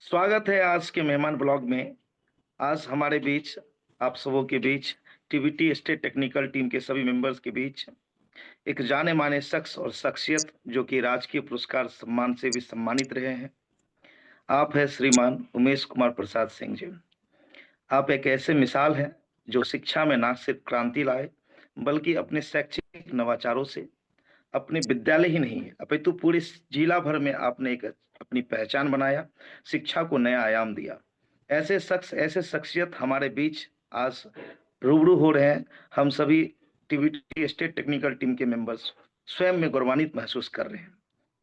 स्वागत है आज के मेहमान ब्लॉग में। आज हमारे बीच, आप सबों के बीच, टीवीटी स्टेट टेक्निकल टीम के सभी मेंबर्स के बीच एक जाने माने शख्स और शख्सियत जो कि राजकीय पुरस्कार सम्मान से भी सम्मानित रहे हैं। आप है श्रीमान उमेश कुमार प्रसाद सिंह जी। आप एक ऐसे मिसाल हैं जो शिक्षा में ना सिर्फ क्रांति लाए, बल्कि अपने शैक्षिक नवाचारों से अपने विद्यालय ही नहीं अपितु पूरे जिला भर में आपने एक अपनी पहचान बनाया, शिक्षा को नया आयाम दिया। ऐसे शख्स, ऐसे शख्सियत हमारे बीच आज रूबरू हो रहे हैं। हम सभी टीवीटी स्टेट टेक्निकल टीम के मेंबर्स स्वयं में गौरवान्वित महसूस कर रहे हैं।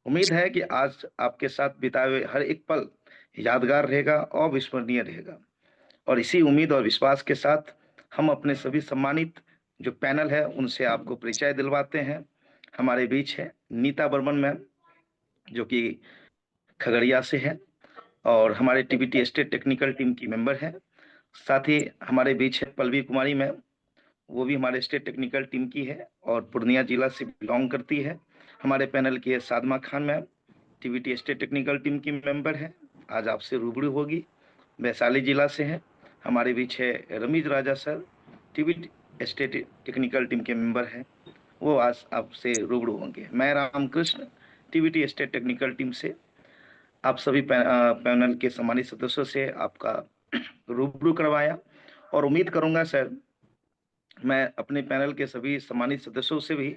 उम्मीद है कि आज आपके साथ बिताए हुए हर एक पल यादगार रहेगा, अविस्मरणीय रहेगा। और इसी उम्मीद और विश्वास के साथ हम अपने सभी सम्मानित जो पैनल है उनसे आपको परिचय दिलवाते हैं। हमारे बीच है नीता बर्मन मैम, जो कि खगड़िया से है और हमारे टीबीटी स्टेट टेक्निकल टीम की मेंबर है। साथ ही हमारे बीच है पल्लवी कुमारी मैम, वो भी हमारे स्टेट टेक्निकल टीम की है और पूर्णिया जिला से बिलोंग करती है। हमारे पैनल की है Sadma Khan ma'am, TBT state technical team की मेंबर है, आज आपसे रूबरू होगी, वैशाली जिला से है। हमारे बीच है Ramiz Raja sir, TBT state technical team के मेंबर हैं, वो आज आपसे रूबरू होंगे। मैं Ramakrishna, TVT state technical team से आप सभी पैनल के सम्मानित सदस्यों से आपका रूबरू करवाया। और उम्मीद करूंगा सर, मैं अपने पैनल के सभी सम्मानित सदस्यों से भी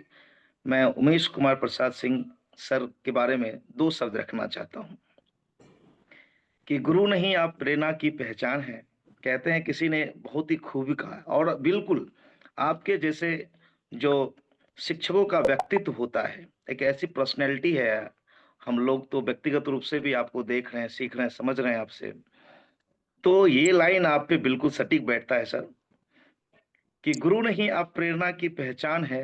मैं उमेश कुमार प्रसाद सिंह सर के बारे में दो शब्द रखना चाहता हूं कि गुरु नहीं आप प्रेरणा की पहचान है। कहते हैं किसी ने बहुत ही खूबी कहा और बिल्कुल आपके जैसे जो शिक्षकों का व्यक्तित्व होता है, एक ऐसी पर्सनैलिटी है। हम लोग तो व्यक्तिगत रूप से भी आपको देख रहे हैं, सीख रहे हैं, समझ रहे हैं आपसे। तो ये लाइन आप पे बिल्कुल सटीक बैठता है सर कि गुरु नहीं आप प्रेरणा की पहचान है,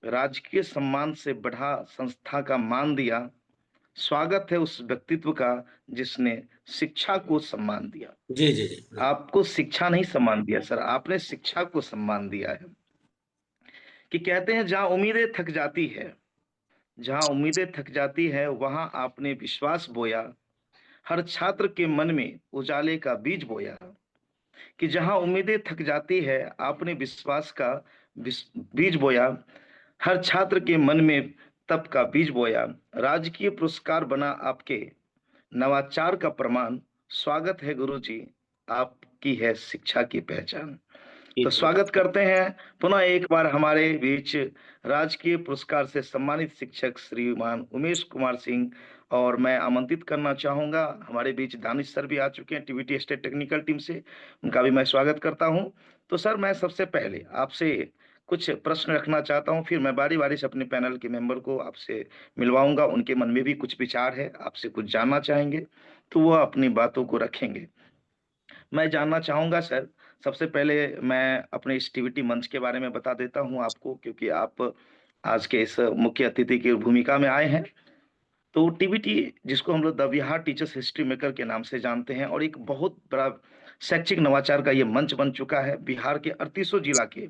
राजकीय सम्मान से बढ़ा संस्था का मान दिया, स्वागत है उस व्यक्तित्व का जिसने शिक्षा को सम्मान दिया। जी जी जी बिल्कुल। आपको शिक्षा नहीं सम्मान दिया सर, आपने शिक्षा को सम्मान दिया है। कि कहते हैं जहां उम्मीदें थक जाती है, जहां उम्मीदें थक जाती है वहां आपने विश्वास बोया, हर छात्र के मन में उजाले का बीज बोया। कि जहां उम्मीदें थक जाती है आपने विश्वास का बीज बोया, हर छात्र के मन में तप का बीज बोया। राजकीय पुरस्कार बना आपके नवाचार का प्रमाण, स्वागत है गुरुजी, आपकी है शिक्षा की पहचान। तो ठीक है। स्वागत करते हैं पुनः एक बार हमारे बीच राजकीय पुरस्कार से सम्मानित शिक्षक श्रीमान उमेश कुमार सिंह। और मैं आमंत्रित करना चाहूंगा, हमारे बीच दानिश सर भी आ चुके हैं टीवीटी स्टेट टेक्निकल टीम से, उनका भी मैं स्वागत करता हूं। तो सर मैं सबसे पहले आपसे कुछ प्रश्न रखना चाहता हूं, फिर मैं बारी बारी से अपने पैनल के मेंबर को आपसे मिलवाऊंगा, उनके मन में भी कुछ विचार है, आपसे कुछ जानना चाहेंगे तो वो अपनी बातों को रखेंगे। मैं जानना चाहूंगा सर, सबसे पहले मैं अपने इस टीवीटी मंच के बारे में बता देता हूं आपको, क्योंकि आप आज के इस मुख्य अतिथि की भूमिका में आए हैं। तो टीवीटी, जिसको हम लोग the Bihar teachers history maker के नाम से जानते हैं, और एक बहुत बड़ा शैक्षिक नवाचार का ये मंच बन चुका है। बिहार के 38 जिला के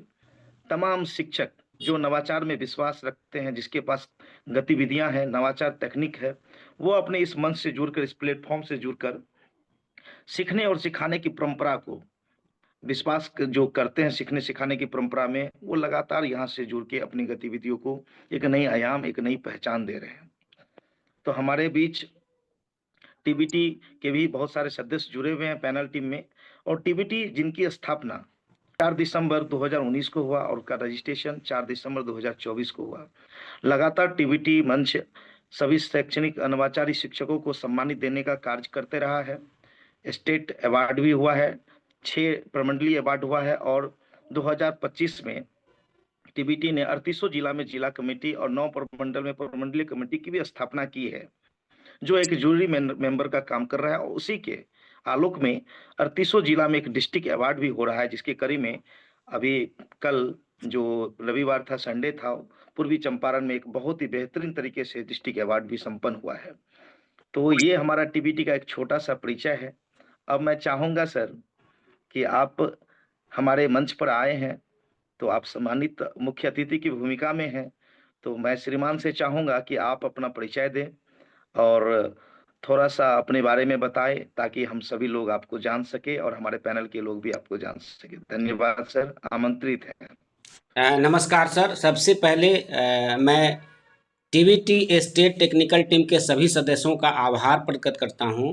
तमाम शिक्षक जो नवाचार में विश्वास रखते हैं, जिसके पास गतिविधियां हैं, नवाचार तकनीक है, वो अपने इस मंच से जुड़कर, इस प्लेटफॉर्म से जुड़कर सीखने और सिखाने की परंपरा को, विश्वास जो करते हैं सीखने सिखाने की परंपरा में, वो लगातार यहाँ से जुड़ के अपनी गतिविधियों को एक नई आयाम, एक नई पहचान दे रहे हैं। तो हमारे बीच टीबीटी के भी बहुत सारे सदस्य जुड़े हुए हैं पैनल टीम में। और टीबीटी जिनकी स्थापना 4 दिसंबर 2019 को हुआ और उसका रजिस्ट्रेशन 4 दिसंबर 2024 को हुआ। लगातार टीबीटी मंच सभी शैक्षणिक अनवाचारी शिक्षकों को सम्मानित देने का कार्य करते रहा है। स्टेट अवार्ड भी हुआ है, 6 प्रमंडलीय अवार्ड हुआ है, और 2025 में टीबीटी ने 38 जिला में जिला कमेटी और 9 प्रमंडल में प्रमंडलीय कमेटी की भी स्थापना की है, जो एक जूरी मेंबर का काम कर रहा है। और उसी के आलोक में 38 जिला में एक डिस्ट्रिक्ट अवार्ड भी हो रहा है, जिसके कड़ी में अभी कल जो रविवार था, संडे था, पूर्वी चंपारण में एक बहुत ही बेहतरीन तरीके से डिस्ट्रिक्ट अवार्ड भी संपन्न हुआ है। तो ये हमारा टीबीटी का एक छोटा सा परिचय है। अब मैं चाहूंगा सर कि आप हमारे मंच पर आए हैं, तो आप सम्मानित मुख्य अतिथि की भूमिका में हैं, तो मैं श्रीमान से चाहूंगा कि आप अपना परिचय दें और थोड़ा-सा अपने बारे में बताएँ ताकि हम सभी लोग आपको जान सकें और हमारे पैनल के लोग भी आपको जान सकें। धन्यवाद सर, आमंत्रित हैं। नमस्कार सर। सबसे पहले मैं टीवीटी स्टेट टेक्निकल टीम के सभी सदस्यों का आभार प्रकट करता हूं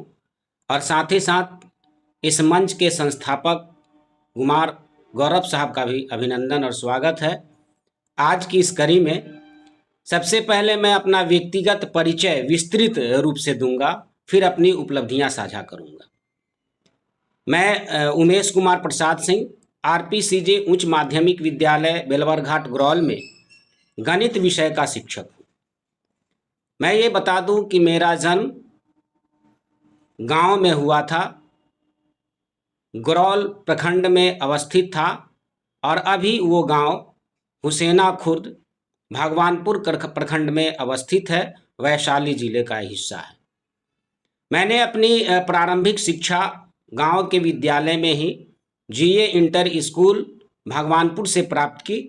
और साथ ही साथ इस मंच के संस्थापक कुमार गौरव साहब का भी अभिनंदन और स्वागत है। आज की इस कड़ी में सबसे पहले मैं अपना व्यक्तिगत परिचय विस्तृत रूप से दूंगा, फिर अपनी उपलब्धियां साझा करूंगा। मैं उमेश कुमार प्रसाद सिंह आरपीसीजे उच्च माध्यमिक विद्यालय बेलवरघाट ग्रौल में गणित विषय का शिक्षक हूँ। मैं ये बता दूं कि मेरा जन्म गांव में हुआ था, ग्रौल प्रखंड में अवस्थित था और अभी वो गांव हुसैना खुर्द भगवानपुर प्रखंड में अवस्थित है, वैशाली जिले का हिस्सा है। मैंने अपनी प्रारंभिक शिक्षा गांव के विद्यालय में ही जीए इंटर स्कूल भगवानपुर से प्राप्त की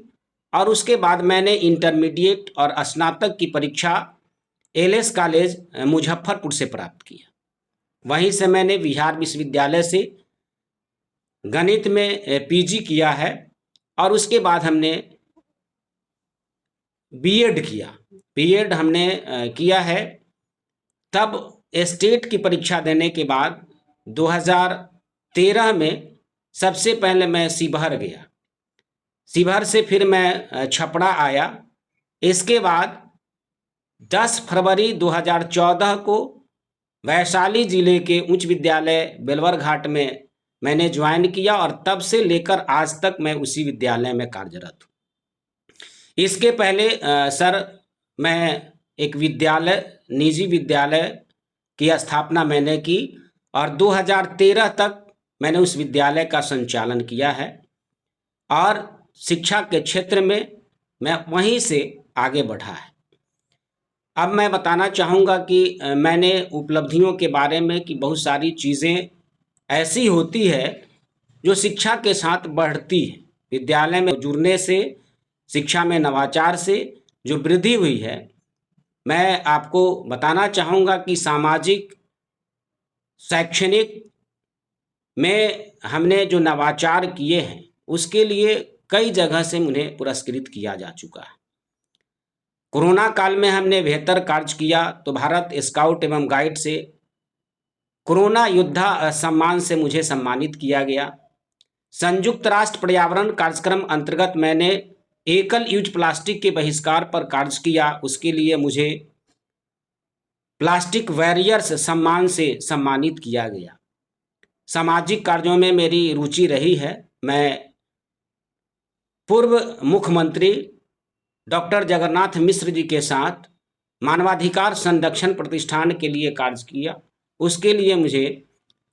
और उसके बाद मैंने इंटरमीडिएट और स्नातक की परीक्षा एलएस कॉलेज मुजफ्फरपुर से प्राप्त किया। वहीं से मैंने बिहार विश्वविद्यालय से गणित में पीजी किया है और उसके बाद हमने बीएड किया। बीएड हमने किया है। तब स्टेट की परीक्षा देने के बाद 2013 में सबसे पहले मैं शिवहर गया। शिवहर से फिर मैं छपरा आया। इसके बाद 10 फरवरी 2014 को वैशाली जिले के उच्च विद्यालय बेलवरघाट में मैंने ज्वाइन किया और तब से लेकर आज तक मैं उसी विद्यालय में कार्यरत हूँ। इसके पहले सर मैं एक विद्यालय, निजी विद्यालय की स्थापना मैंने की और 2013 तक मैंने उस विद्यालय का संचालन किया है और शिक्षा के क्षेत्र में मैं वहीं से आगे बढ़ा है। अब मैं बताना चाहूँगा कि मैंने उपलब्धियों के बारे में कि बहुत सारी चीज़ें ऐसी होती है जो शिक्षा के साथ बढ़ती है। विद्यालय में जुड़ने से, शिक्षा में नवाचार से जो वृद्धि हुई है, मैं आपको बताना चाहूँगा कि सामाजिक शैक्षणिक में हमने जो नवाचार किए हैं उसके लिए कई जगह से उन्हें पुरस्कृत किया जा चुका है। कोरोना काल में हमने बेहतर कार्य किया तो भारत स्काउट एवं गाइड से कोरोना योद्धा सम्मान से मुझे सम्मानित किया गया। संयुक्त राष्ट्र पर्यावरण कार्यक्रम अंतर्गत मैंने एकल यूज प्लास्टिक के बहिष्कार पर कार्य किया, उसके लिए मुझे प्लास्टिक वॉरियर्स सम्मान से सम्मानित किया गया। सामाजिक कार्यों में मेरी रुचि रही है। मैं पूर्व मुख्यमंत्री डॉक्टर जगन्नाथ मिश्र जी के साथ मानवाधिकार संरक्षण प्रतिष्ठान के लिए कार्य किया, उसके लिए मुझे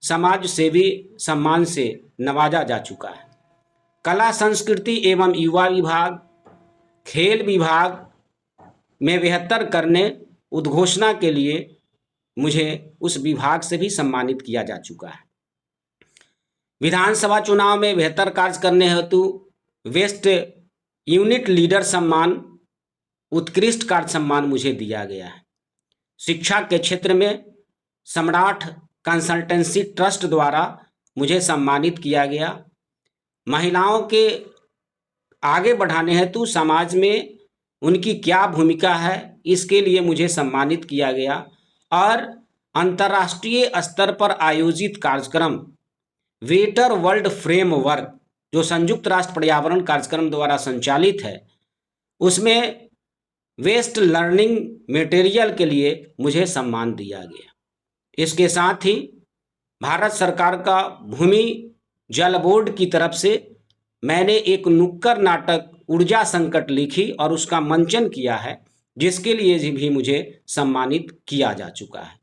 समाज सेवी सम्मान से नवाजा जा चुका है। कला संस्कृति एवं युवा विभाग, खेल विभाग में बेहतर करने उद्घोषणा के लिए मुझे उस विभाग से भी सम्मानित किया जा चुका है। विधानसभा चुनाव में बेहतर कार्य करने हेतु वेस्ट यूनिट लीडर सम्मान, उत्कृष्ट कार्य सम्मान मुझे दिया गया है। शिक्षा के क्षेत्र में सम्राट कंसल्टेंसी ट्रस्ट द्वारा मुझे सम्मानित किया गया। महिलाओं के आगे बढ़ाने हेतु समाज में उनकी क्या भूमिका है, इसके लिए मुझे सम्मानित किया गया और अंतर्राष्ट्रीय स्तर पर आयोजित कार्यक्रम वेटर वर्ल्ड फ्रेमवर्क जो संयुक्त राष्ट्र पर्यावरण कार्यक्रम द्वारा संचालित है, उसमें वेस्ट लर्निंग मटेरियल के लिए मुझे सम्मान दिया गया। इसके साथ ही भारत सरकार का भूमि जल बोर्ड की तरफ से मैंने एक नुक्कड़ नाटक ऊर्जा संकट लिखी और उसका मंचन किया है, जिसके लिए भी मुझे सम्मानित किया जा चुका है।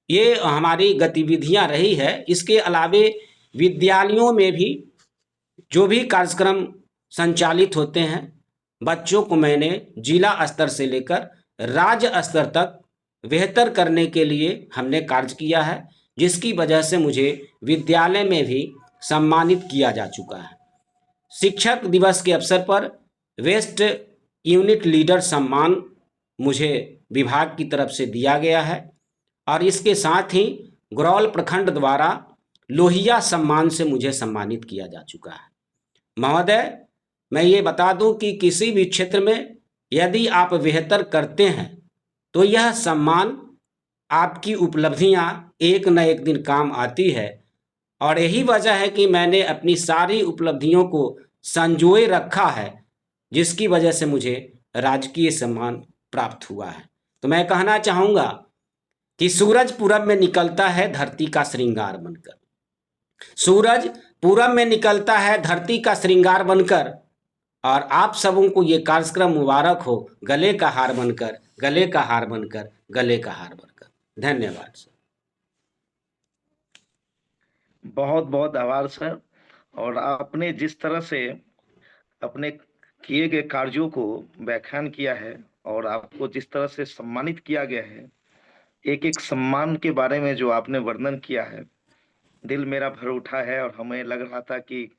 ये हमारी गतिविधियां रही है। इसके अलावे विद्यालयों में भी जो भी कार्यक्रम संचालित होते हैं, बच्चों को मैंने जिला स्तर से लेकर राज्य स्तर तक बेहतर करने के लिए हमने कार्य किया है, जिसकी वजह से मुझे विद्यालय में भी सम्मानित किया जा चुका है। शिक्षक दिवस के अवसर पर वेस्ट यूनिट लीडर सम्मान मुझे विभाग की तरफ से दिया गया है और इसके साथ ही गरौल प्रखंड द्वारा लोहिया सम्मान से मुझे सम्मानित किया जा चुका है। महोदय, मैं ये बता दूं कि किसी भी क्षेत्र में यदि आप बेहतर करते हैं तो यह सम्मान, आपकी उपलब्धियां एक न एक दिन काम आती है। और यही वजह है कि मैंने अपनी सारी उपलब्धियों को संजोए रखा है, जिसकी वजह से मुझे राजकीय सम्मान प्राप्त हुआ है। तो मैं कहना चाहूँगा कि सूरज पूरब में निकलता है धरती का श्रृंगार बनकर, सूरज पूरब में निकलता है धरती का श्रृंगार बनकर। और आप सबों को ये कार्यक्रम मुबारक हो, गले का हार बनकर, गले का हार बनकर, गले का हार बनकर। धन्यवाद सर। बहुत बहुत आभार सर। और आपने जिस तरह से अपने किए गए कार्यों को व्याख्यान किया है और आपको जिस तरह से सम्मानित किया गया है, एक एक सम्मान के बारे में जो आपने वर्णन किया है, दिल मेरा भर उठा है। और हमें लग रहा था कि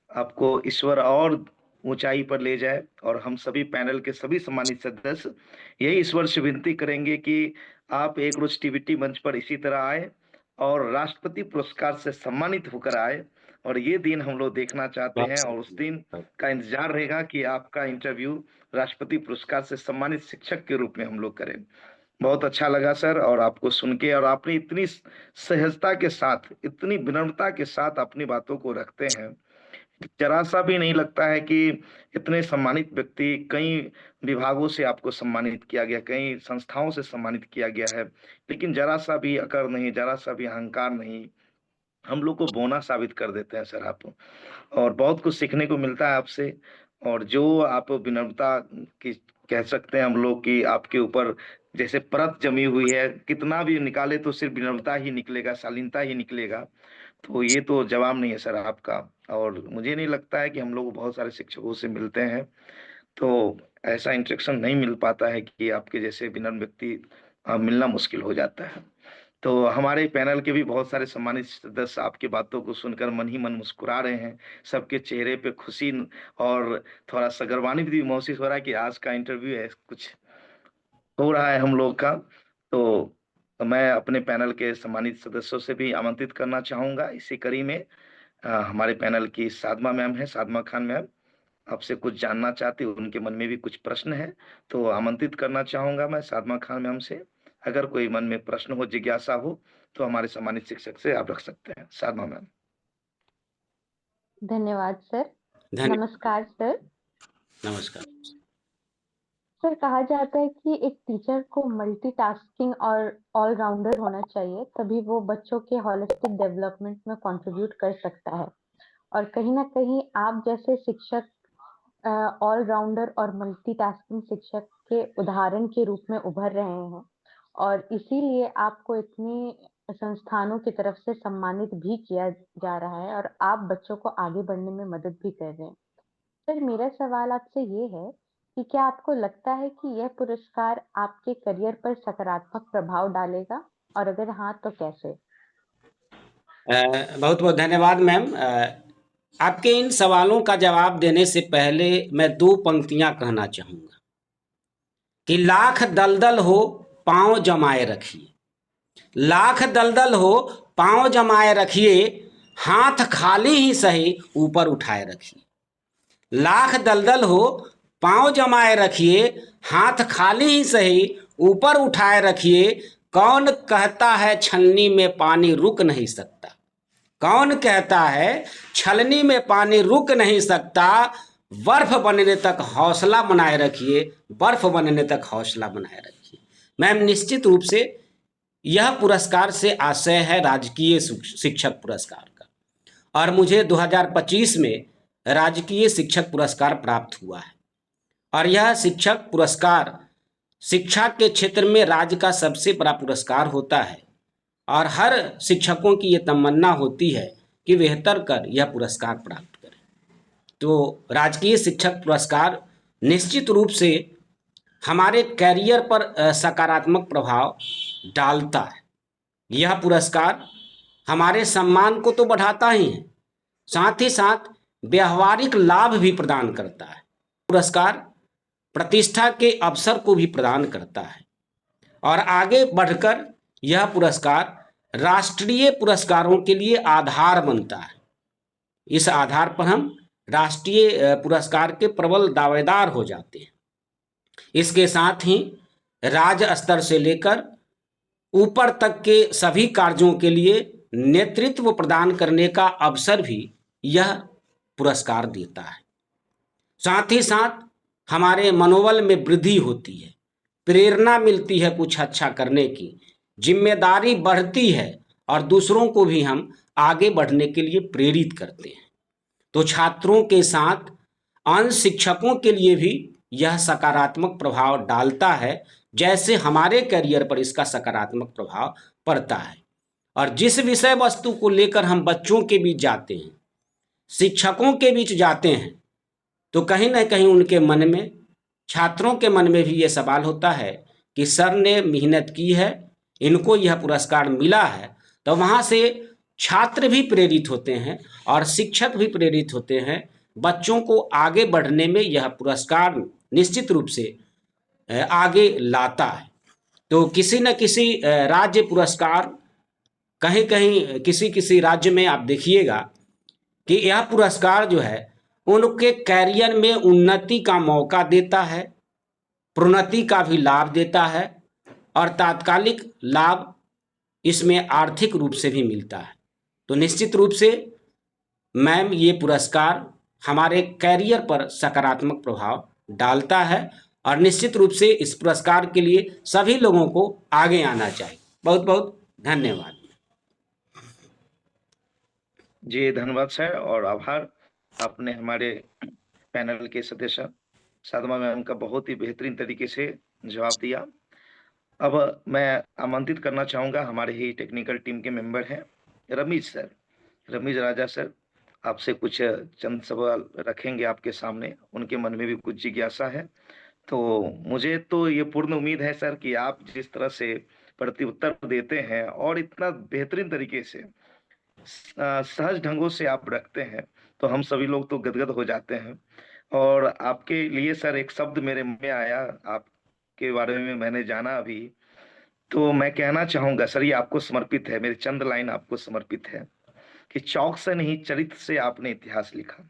आपको ईश्वर और ऊंचाई पर ले जाए। और हम सभी पैनल के सभी सम्मानित सदस्य यही ईश्वर से विनती करेंगे कि आप एक रोज टीवीटी मंच पर इसी तरह आए और राष्ट्रपति पुरस्कार से सम्मानित होकर आए। और ये दिन हम लोग देखना चाहते हैं और उस दिन का इंतजार रहेगा कि आपका इंटरव्यू राष्ट्रपति पुरस्कार से सम्मानित शिक्षक के रूप में हम लोग करें। बहुत अच्छा लगा सर और आपको सुन के, और आपने इतनी सहजता के साथ, इतनी विनम्रता के साथ अपनी बातों को रखते हैं। जरा सा भी नहीं लगता है कि इतने सम्मानित व्यक्ति, कई विभागों से आपको सम्मानित किया गया, कई संस्थाओं से सम्मानित किया गया है, लेकिन जरा सा भी अकड़ नहीं, जरा सा भी अहंकार नहीं, हम लोग को बौना साबित कर देते हैं सर आप। और बहुत कुछ सीखने को मिलता है आपसे। और जो आप विनम्रता की कह सकते हैं हम लोग कि आपके ऊपर जैसे परत जमी हुई है, कितना भी निकाले तो सिर्फ विनम्रता ही निकलेगा, शालीनता ही निकलेगा। तो ये तो जवाब नहीं है सर आपका। और मुझे नहीं लगता है कि हम लोग बहुत सारे शिक्षकों से मिलते हैं तो ऐसा इंटरेक्शन नहीं मिल पाता है कि आपके जैसे विनम्र व्यक्ति मिलना मुश्किल हो जाता है। तो हमारे पैनल के भी बहुत सारे सम्मानित सदस्य आपकी बातों को सुनकर मन ही मन मुस्कुरा रहे हैं। सबके चेहरे पे खुशी और थोड़ा सा गर्वान्वित भी महसूस हो रहा है कि आज का इंटरव्यू है, कुछ हो रहा है हम लोग का। तो मैं अपने पैनल के सम्मानित सदस्यों से भी आमंत्रित करना चाहूंगा इसी कड़ी में। हमारे पैनल की साधमा मैम है, साधमा खान मैम, आपसे कुछ जानना चाहती हूँ, उनके मन में भी कुछ प्रश्न है, तो आमंत्रित करना चाहूंगा मैं साधमा खान मैम से। अगर कोई मन में प्रश्न हो, जिज्ञासा हो, तो हमारे सम्मानित शिक्षक से आप रख सकते हैं। साधमा मैम। धन्यवाद सर। धन्यवाद। नमस्कार सर। नमस्कार सर, कहा जाता है कि एक टीचर को मल्टीटास्किंग और ऑलराउंडर होना चाहिए, तभी वो बच्चों के होलिस्टिक डेवलपमेंट में कंट्रीब्यूट कर सकता है। और कहीं ना कहीं आप जैसे शिक्षक ऑलराउंडर और मल्टीटास्किंग शिक्षक के उदाहरण के रूप में उभर रहे हैं, और इसीलिए आपको इतनी संस्थानों की तरफ से सम्मानित भी किया जा रहा है और आप बच्चों को आगे बढ़ने में मदद भी कर रहे हैं। सर, मेरा सवाल आपसे ये है कि क्या आपको लगता है कि यह पुरस्कार आपके करियर पर सकारात्मक प्रभाव डालेगा, और अगर हाँ तो कैसे? बहुत बहुत धन्यवाद मैम। आपके इन सवालों का जवाब देने से पहले मैं दो पंक्तियां कहना चाहूँगा कि लाख दलदल हो पाँव जमाए रखिए, लाख दलदल हो पाँव जमाए रखिए, हाथ खाली ही सही ऊपर उठाए रखिए। लाख दलदल हो पाँव जमाए रखिए, हाथ खाली ही सही ऊपर उठाए रखिए। कौन कहता है छलनी में पानी रुक नहीं सकता, कौन कहता है छलनी में पानी रुक नहीं सकता। बर्फ बनने तक हौसला बनाए रखिए, बर्फ बनने तक हौसला बनाए रखिए। मैम, निश्चित रूप से यह पुरस्कार से आशय है राजकीय शिक्षक पुरस्कार का, और मुझे 2025 में राजकीय शिक्षक पुरस्कार प्राप्त हुआ है। और यह शिक्षक पुरस्कार शिक्षा के क्षेत्र में राज्य का सबसे बड़ा पुरस्कार होता है, और हर शिक्षकों की ये तमन्ना होती है कि बेहतर कर यह पुरस्कार प्राप्त करें। तो राजकीय शिक्षक पुरस्कार निश्चित रूप से हमारे कैरियर पर सकारात्मक प्रभाव डालता है। यह पुरस्कार हमारे सम्मान को तो बढ़ाता ही है, साथ ही साथ व्यवहारिक लाभ भी प्रदान करता है। पुरस्कार प्रतिष्ठा के अवसर को भी प्रदान करता है, और आगे बढ़कर यह पुरस्कार राष्ट्रीय पुरस्कारों के लिए आधार बनता है। इस आधार पर हम राष्ट्रीय पुरस्कार के प्रबल दावेदार हो जाते हैं। इसके साथ ही राज्य स्तर से लेकर ऊपर तक के सभी कार्यों के लिए नेतृत्व प्रदान करने का अवसर भी यह पुरस्कार देता है। साथ ही साथ हमारे मनोबल में वृद्धि होती है, प्रेरणा मिलती है कुछ अच्छा करने की, जिम्मेदारी बढ़ती है और दूसरों को भी हम आगे बढ़ने के लिए प्रेरित करते हैं। तो छात्रों के साथ अन्य शिक्षकों के लिए भी यह सकारात्मक प्रभाव डालता है, जैसे हमारे करियर पर इसका सकारात्मक प्रभाव पड़ता है। और जिस विषय वस्तु को लेकर हम बच्चों के बीच जाते हैं, शिक्षकों के बीच जाते हैं, तो कहीं ना कहीं उनके मन में, छात्रों के मन में भी ये सवाल होता है कि सर ने मेहनत की है, इनको यह पुरस्कार मिला है। तो वहाँ से छात्र भी प्रेरित होते हैं और शिक्षक भी प्रेरित होते हैं। बच्चों को आगे बढ़ने में यह पुरस्कार निश्चित रूप से आगे लाता है। तो किसी न किसी राज्य पुरस्कार, कहीं कहीं किसी किसी राज्य में आप देखिएगा कि यह पुरस्कार जो है उनके कैरियर में उन्नति का मौका देता है, प्रोन्नति का भी लाभ देता है और तात्कालिक लाभ इसमें आर्थिक रूप से भी मिलता है। तो निश्चित रूप से मैम ये पुरस्कार हमारे कैरियर पर सकारात्मक प्रभाव डालता है और निश्चित रूप से इस पुरस्कार के लिए सभी लोगों को आगे आना चाहिए। बहुत बहुत धन्यवाद। जी धन्यवाद सर, और आभार। आपने हमारे पैनल के सदस्य साधमा मैम का बहुत ही बेहतरीन तरीके से जवाब दिया। अब मैं आमंत्रित करना चाहूँगा, हमारे ही टेक्निकल टीम के मेंबर हैं रमेश सर, रमेश राजा सर, आपसे कुछ चंद सवाल रखेंगे आपके सामने। उनके मन में भी कुछ जिज्ञासा है। तो मुझे तो ये पूर्ण उम्मीद है सर कि आप जिस तरह से प्रत्युत्तर देते हैं और इतना बेहतरीन तरीके से सहज ढंगों से आप रखते हैं, तो हम सभी लोग तो गदगद हो जाते हैं। और आपके लिए सर एक शब्द मेरे में आया, आपके बारे में मैंने जाना अभी, तो मैं कहना चाहूंगा सर, ये आपको समर्पित है, मेरी चंद लाइन आपको समर्पित है कि चौक से नहीं चरित्र से आपने इतिहास लिखा,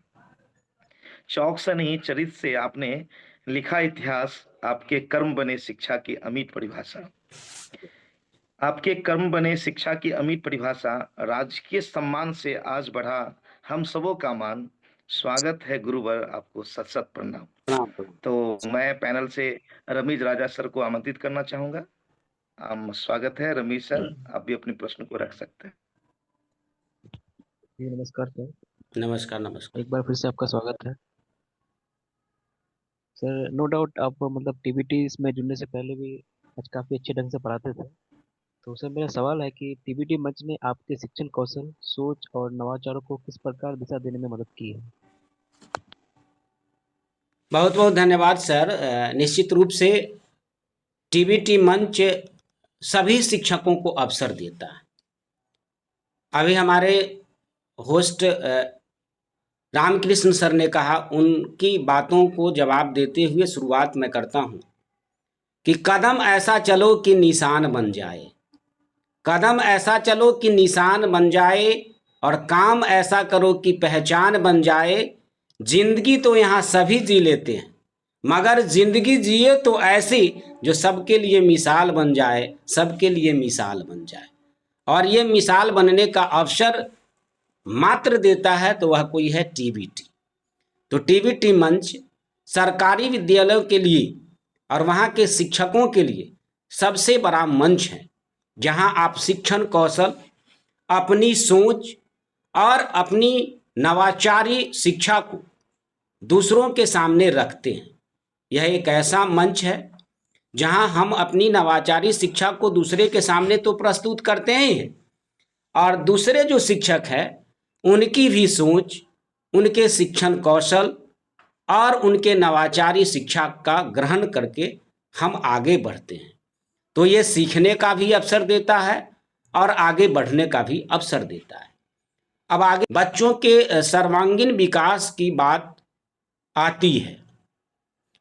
चौक से नहीं चरित्र से आपने लिखा इतिहास, आपके कर्म बने शिक्षा की अमिट परिभाषा, आपके कर्म बने शिक्षा की अमिट परिभाषा, राजकीय सम्मान से आज बढ़ा हम सबों का मान, स्वागत है गुरुवर आपको सत सत प्रणाम। तो मैं पैनल से रमेश राजा सर को आमंत्रित करना चाहूंगा। स्वागत है रमेश सर, आप भी अपने प्रश्न को रख सकते हैं। जी नमस्कार सर। नमस्कार नमस्कार। एक बार फिर से आपका स्वागत है सर। नो डाउट आप मतलब टीबीटी इसमें जुड़ने से पहले भी आज काफ़ी अच्छे ढंग से पढ़ाते थे। तो सर मेरा सवाल है कि टीबीटी मंच ने आपके शिक्षण कौशल, सोच और नवाचारों को किस प्रकार दिशा देने में मदद की है? बहुत बहुत धन्यवाद सर। निश्चित रूप से टीबीटी मंच सभी शिक्षकों को अवसर देता है। अभी हमारे होस्ट रामकृष्ण सर ने कहा, उनकी बातों को जवाब देते हुए शुरुआत मैं करता हूं कि कदम ऐसा चलो कि निशान बन जाए, कदम ऐसा चलो कि निशान बन जाए और काम ऐसा करो कि पहचान बन जाए। जिंदगी तो यहाँ सभी जी लेते हैं, मगर जिंदगी जिए तो ऐसी जो सबके लिए मिसाल बन जाए, सबके लिए मिसाल बन जाए। और ये मिसाल बनने का अवसर मात्र देता है तो वह कोई है टीबीटी। तो टीबीटी मंच सरकारी विद्यालयों के लिए और वहाँ के शिक्षकों के लिए सबसे बड़ा मंच है, जहाँ आप शिक्षण कौशल, अपनी सोच और अपनी नवाचारी शिक्षा को दूसरों के सामने रखते हैं। यह एक ऐसा मंच है जहाँ हम अपनी नवाचारी शिक्षा को दूसरे के सामने तो प्रस्तुत करते हैं, और दूसरे जो शिक्षक हैं उनकी भी सोच, उनके शिक्षण कौशल और उनके नवाचारी शिक्षा का ग्रहण करके हम आगे बढ़ते हैं। तो ये सीखने का भी अवसर देता है और आगे बढ़ने का भी अवसर देता है। अब आगे बच्चों के सर्वांगीण विकास की बात आती है,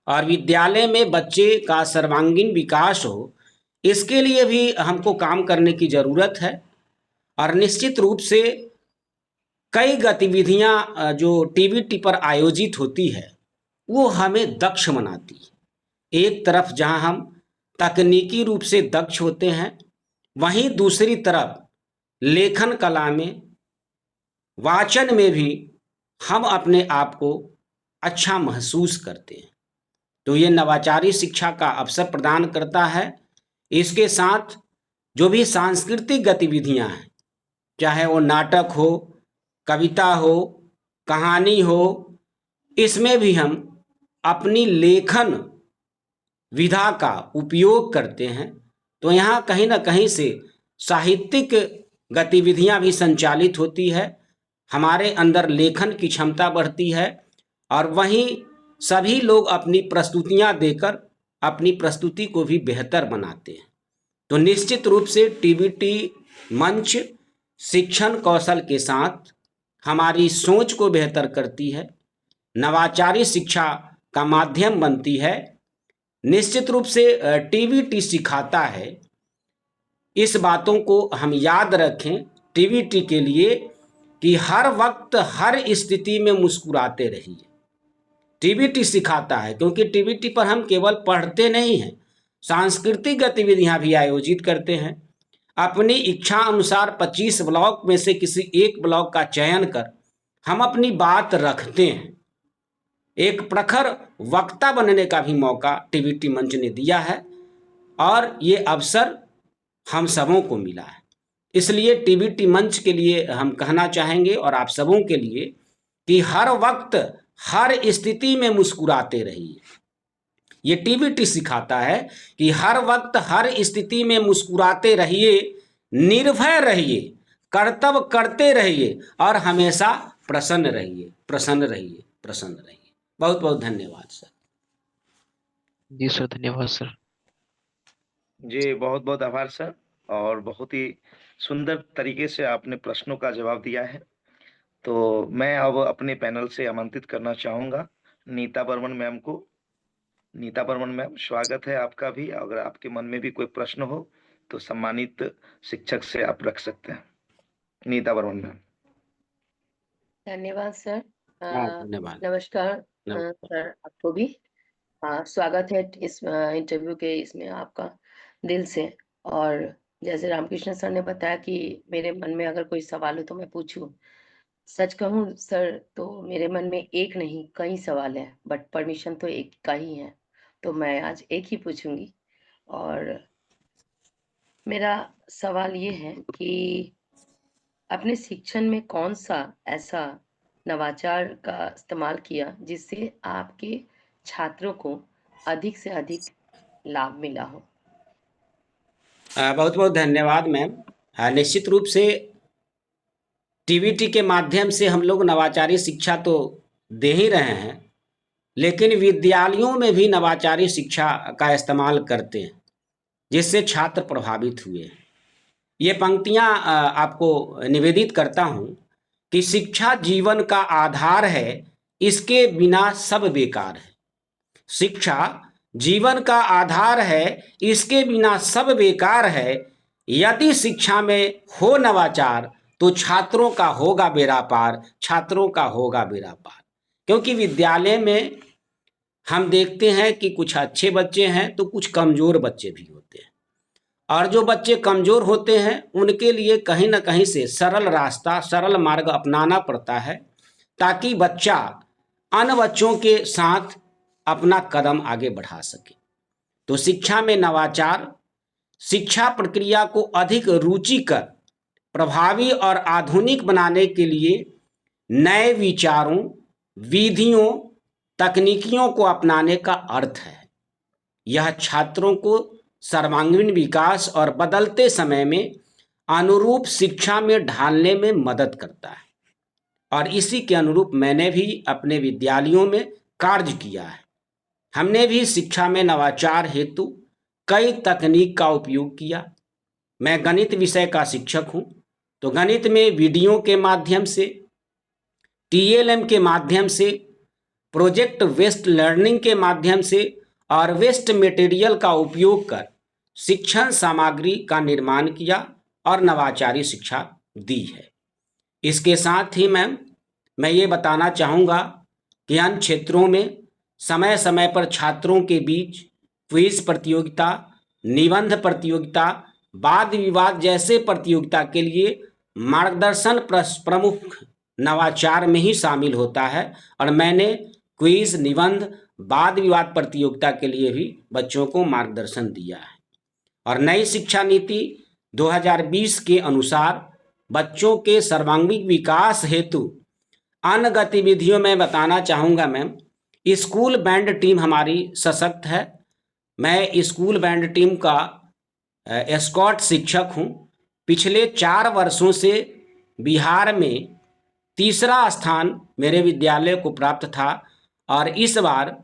और विद्यालय में बच्चे का सर्वांगीण विकास हो, इसके लिए भी हमको काम करने की ज़रूरत है। और निश्चित रूप से कई गतिविधियां जो टीवीटी पर आयोजित होती है वो हमें दक्ष बनाती है। एक तरफ जहां हम तकनीकी रूप से दक्ष होते हैं, वहीं दूसरी तरफ लेखन कला में, वाचन में भी हम अपने आप को अच्छा महसूस करते हैं। तो ये नवाचारी शिक्षा का अवसर प्रदान करता है। इसके साथ जो भी सांस्कृतिक गतिविधियां हैं, चाहे वो नाटक हो, कविता हो, कहानी हो, इसमें भी हम अपनी लेखन विधा का उपयोग करते हैं। तो यहाँ कहीं ना कहीं से साहित्यिक गतिविधियां भी संचालित होती है, हमारे अंदर लेखन की क्षमता बढ़ती है और वहीं सभी लोग अपनी प्रस्तुतियां देकर अपनी प्रस्तुति को भी बेहतर बनाते हैं। तो निश्चित रूप से टीवीटी मंच शिक्षण कौशल के साथ हमारी सोच को बेहतर करती है, नवाचारी शिक्षा का माध्यम बनती है। निश्चित रूप से टीवीटी सिखाता है। इस बातों को हम याद रखें टीवीटी के लिए कि हर वक्त हर स्थिति में मुस्कुराते रहिए। टीवीटी सिखाता है, क्योंकि टीवीटी पर हम केवल पढ़ते नहीं हैं, सांस्कृतिक गतिविधियां भी आयोजित करते हैं। अपनी इच्छा अनुसार 25 ब्लॉक में से किसी एक ब्लॉक का चयन कर हम अपनी बात रखते हैं। एक प्रखर वक्ता बनने का भी मौका टीवीटी मंच ने दिया है और ये अवसर हम सबों को मिला है। इसलिए टीवीटी मंच के लिए हम कहना चाहेंगे और आप सबों के लिए कि हर वक्त हर स्थिति में मुस्कुराते रहिए। ये टीवीटी सिखाता है कि हर वक्त हर स्थिति में मुस्कुराते रहिए, निर्भय रहिए, कर्तव्य करते रहिए और हमेशा प्रसन्न रहिए, प्रसन्न रहिए, प्रसन्न रहिए। बहुत बहुत धन्यवाद सर। जी सर, धन्यवाद सर। जी बहुत बहुत आभार सर, और बहुत ही सुंदर तरीके से आपने प्रश्नों का जवाब दिया है। तो मैं अब अपने पैनल से आमंत्रित करना चाहूँगा नीता बर्मन मैम को। नीता बर्मन मैम, स्वागत है आपका भी। अगर आपके मन में भी कोई प्रश्न हो तो सम्मानित शिक्षक से आप रख सकते हैं। नीता बर्मन मैम। धन्यवाद सर। धन्यवाद। नमस्कार सर, आपको भी स्वागत है इस इंटरव्यू के इसमें आपका दिल से। और जैसे रामकृष्ण सर ने बताया कि मेरे मन में अगर कोई सवाल हो तो मैं पूछूं। सच कहूं सर तो मेरे मन में एक नहीं कई सवाल है, बट परमिशन तो एक का ही है, तो मैं आज एक ही पूछूंगी। और मेरा सवाल ये है कि अपने शिक्षण में कौन सा ऐसा नवाचार का इस्तेमाल किया जिससे आपके छात्रों को अधिक से अधिक लाभ मिला हो? बहुत बहुत धन्यवाद मैम। निश्चित रूप से टीवीटी के माध्यम से हम लोग नवाचारी शिक्षा तो दे ही रहे हैं, लेकिन विद्यालयों में भी नवाचारी शिक्षा का इस्तेमाल करते हैं जिससे छात्र प्रभावित हुए। ये पंक्तियाँ आपको निवेदित करता हूँ कि शिक्षा जीवन का आधार है, इसके बिना सब बेकार है। शिक्षा जीवन का आधार है, इसके बिना सब बेकार है। यदि शिक्षा में हो नवाचार तो छात्रों का होगा बेड़ा पार, छात्रों का होगा बेड़ा पार। क्योंकि विद्यालय में हम देखते हैं कि कुछ अच्छे बच्चे हैं तो कुछ कमज़ोर बच्चे भी होते हैं, और जो बच्चे कमज़ोर होते हैं उनके लिए कहीं ना कहीं से सरल रास्ता, सरल मार्ग अपनाना पड़ता है ताकि बच्चा अन्य बच्चों के साथ अपना कदम आगे बढ़ा सके। तो शिक्षा में नवाचार शिक्षा प्रक्रिया को अधिक रुचिकर, प्रभावी और आधुनिक बनाने के लिए नए विचारों, विधियों, तकनीकियों को अपनाने का अर्थ है। यह छात्रों को सर्वांगीण विकास और बदलते समय में अनुरूप शिक्षा में ढालने में मदद करता है। और इसी के अनुरूप मैंने भी अपने विद्यालयों में कार्य किया है। हमने भी शिक्षा में नवाचार हेतु कई तकनीक का उपयोग किया। मैं गणित विषय का शिक्षक हूँ, तो गणित में वीडियो के माध्यम से, टीएलएम के माध्यम से, प्रोजेक्ट वेस्ट लर्निंग के माध्यम से और वेस्ट मटेरियल का उपयोग कर शिक्षण सामग्री का निर्माण किया और नवाचारी शिक्षा दी है। इसके साथ ही मैं ये बताना चाहूँगा कि अन्य क्षेत्रों में समय समय पर छात्रों के बीच क्विज प्रतियोगिता, निबंध प्रतियोगिता, वाद विवाद जैसे प्रतियोगिता के लिए मार्गदर्शन प्रमुख नवाचार में ही शामिल होता है और मैंने क्विज, निबंध, वाद विवाद प्रतियोगिता के लिए भी बच्चों को मार्गदर्शन दिया है। और नई शिक्षा नीति 2020 के अनुसार बच्चों के सर्वांगीण विकास हेतु अन्य गतिविधियों में बताना चाहूँगा मैम, स्कूल बैंड टीम हमारी सशक्त है। मैं स्कूल बैंड टीम का एस्कॉर्ट शिक्षक हूँ। पिछले 4 वर्षों से बिहार में तीसरा स्थान मेरे विद्यालय को प्राप्त था और इस बार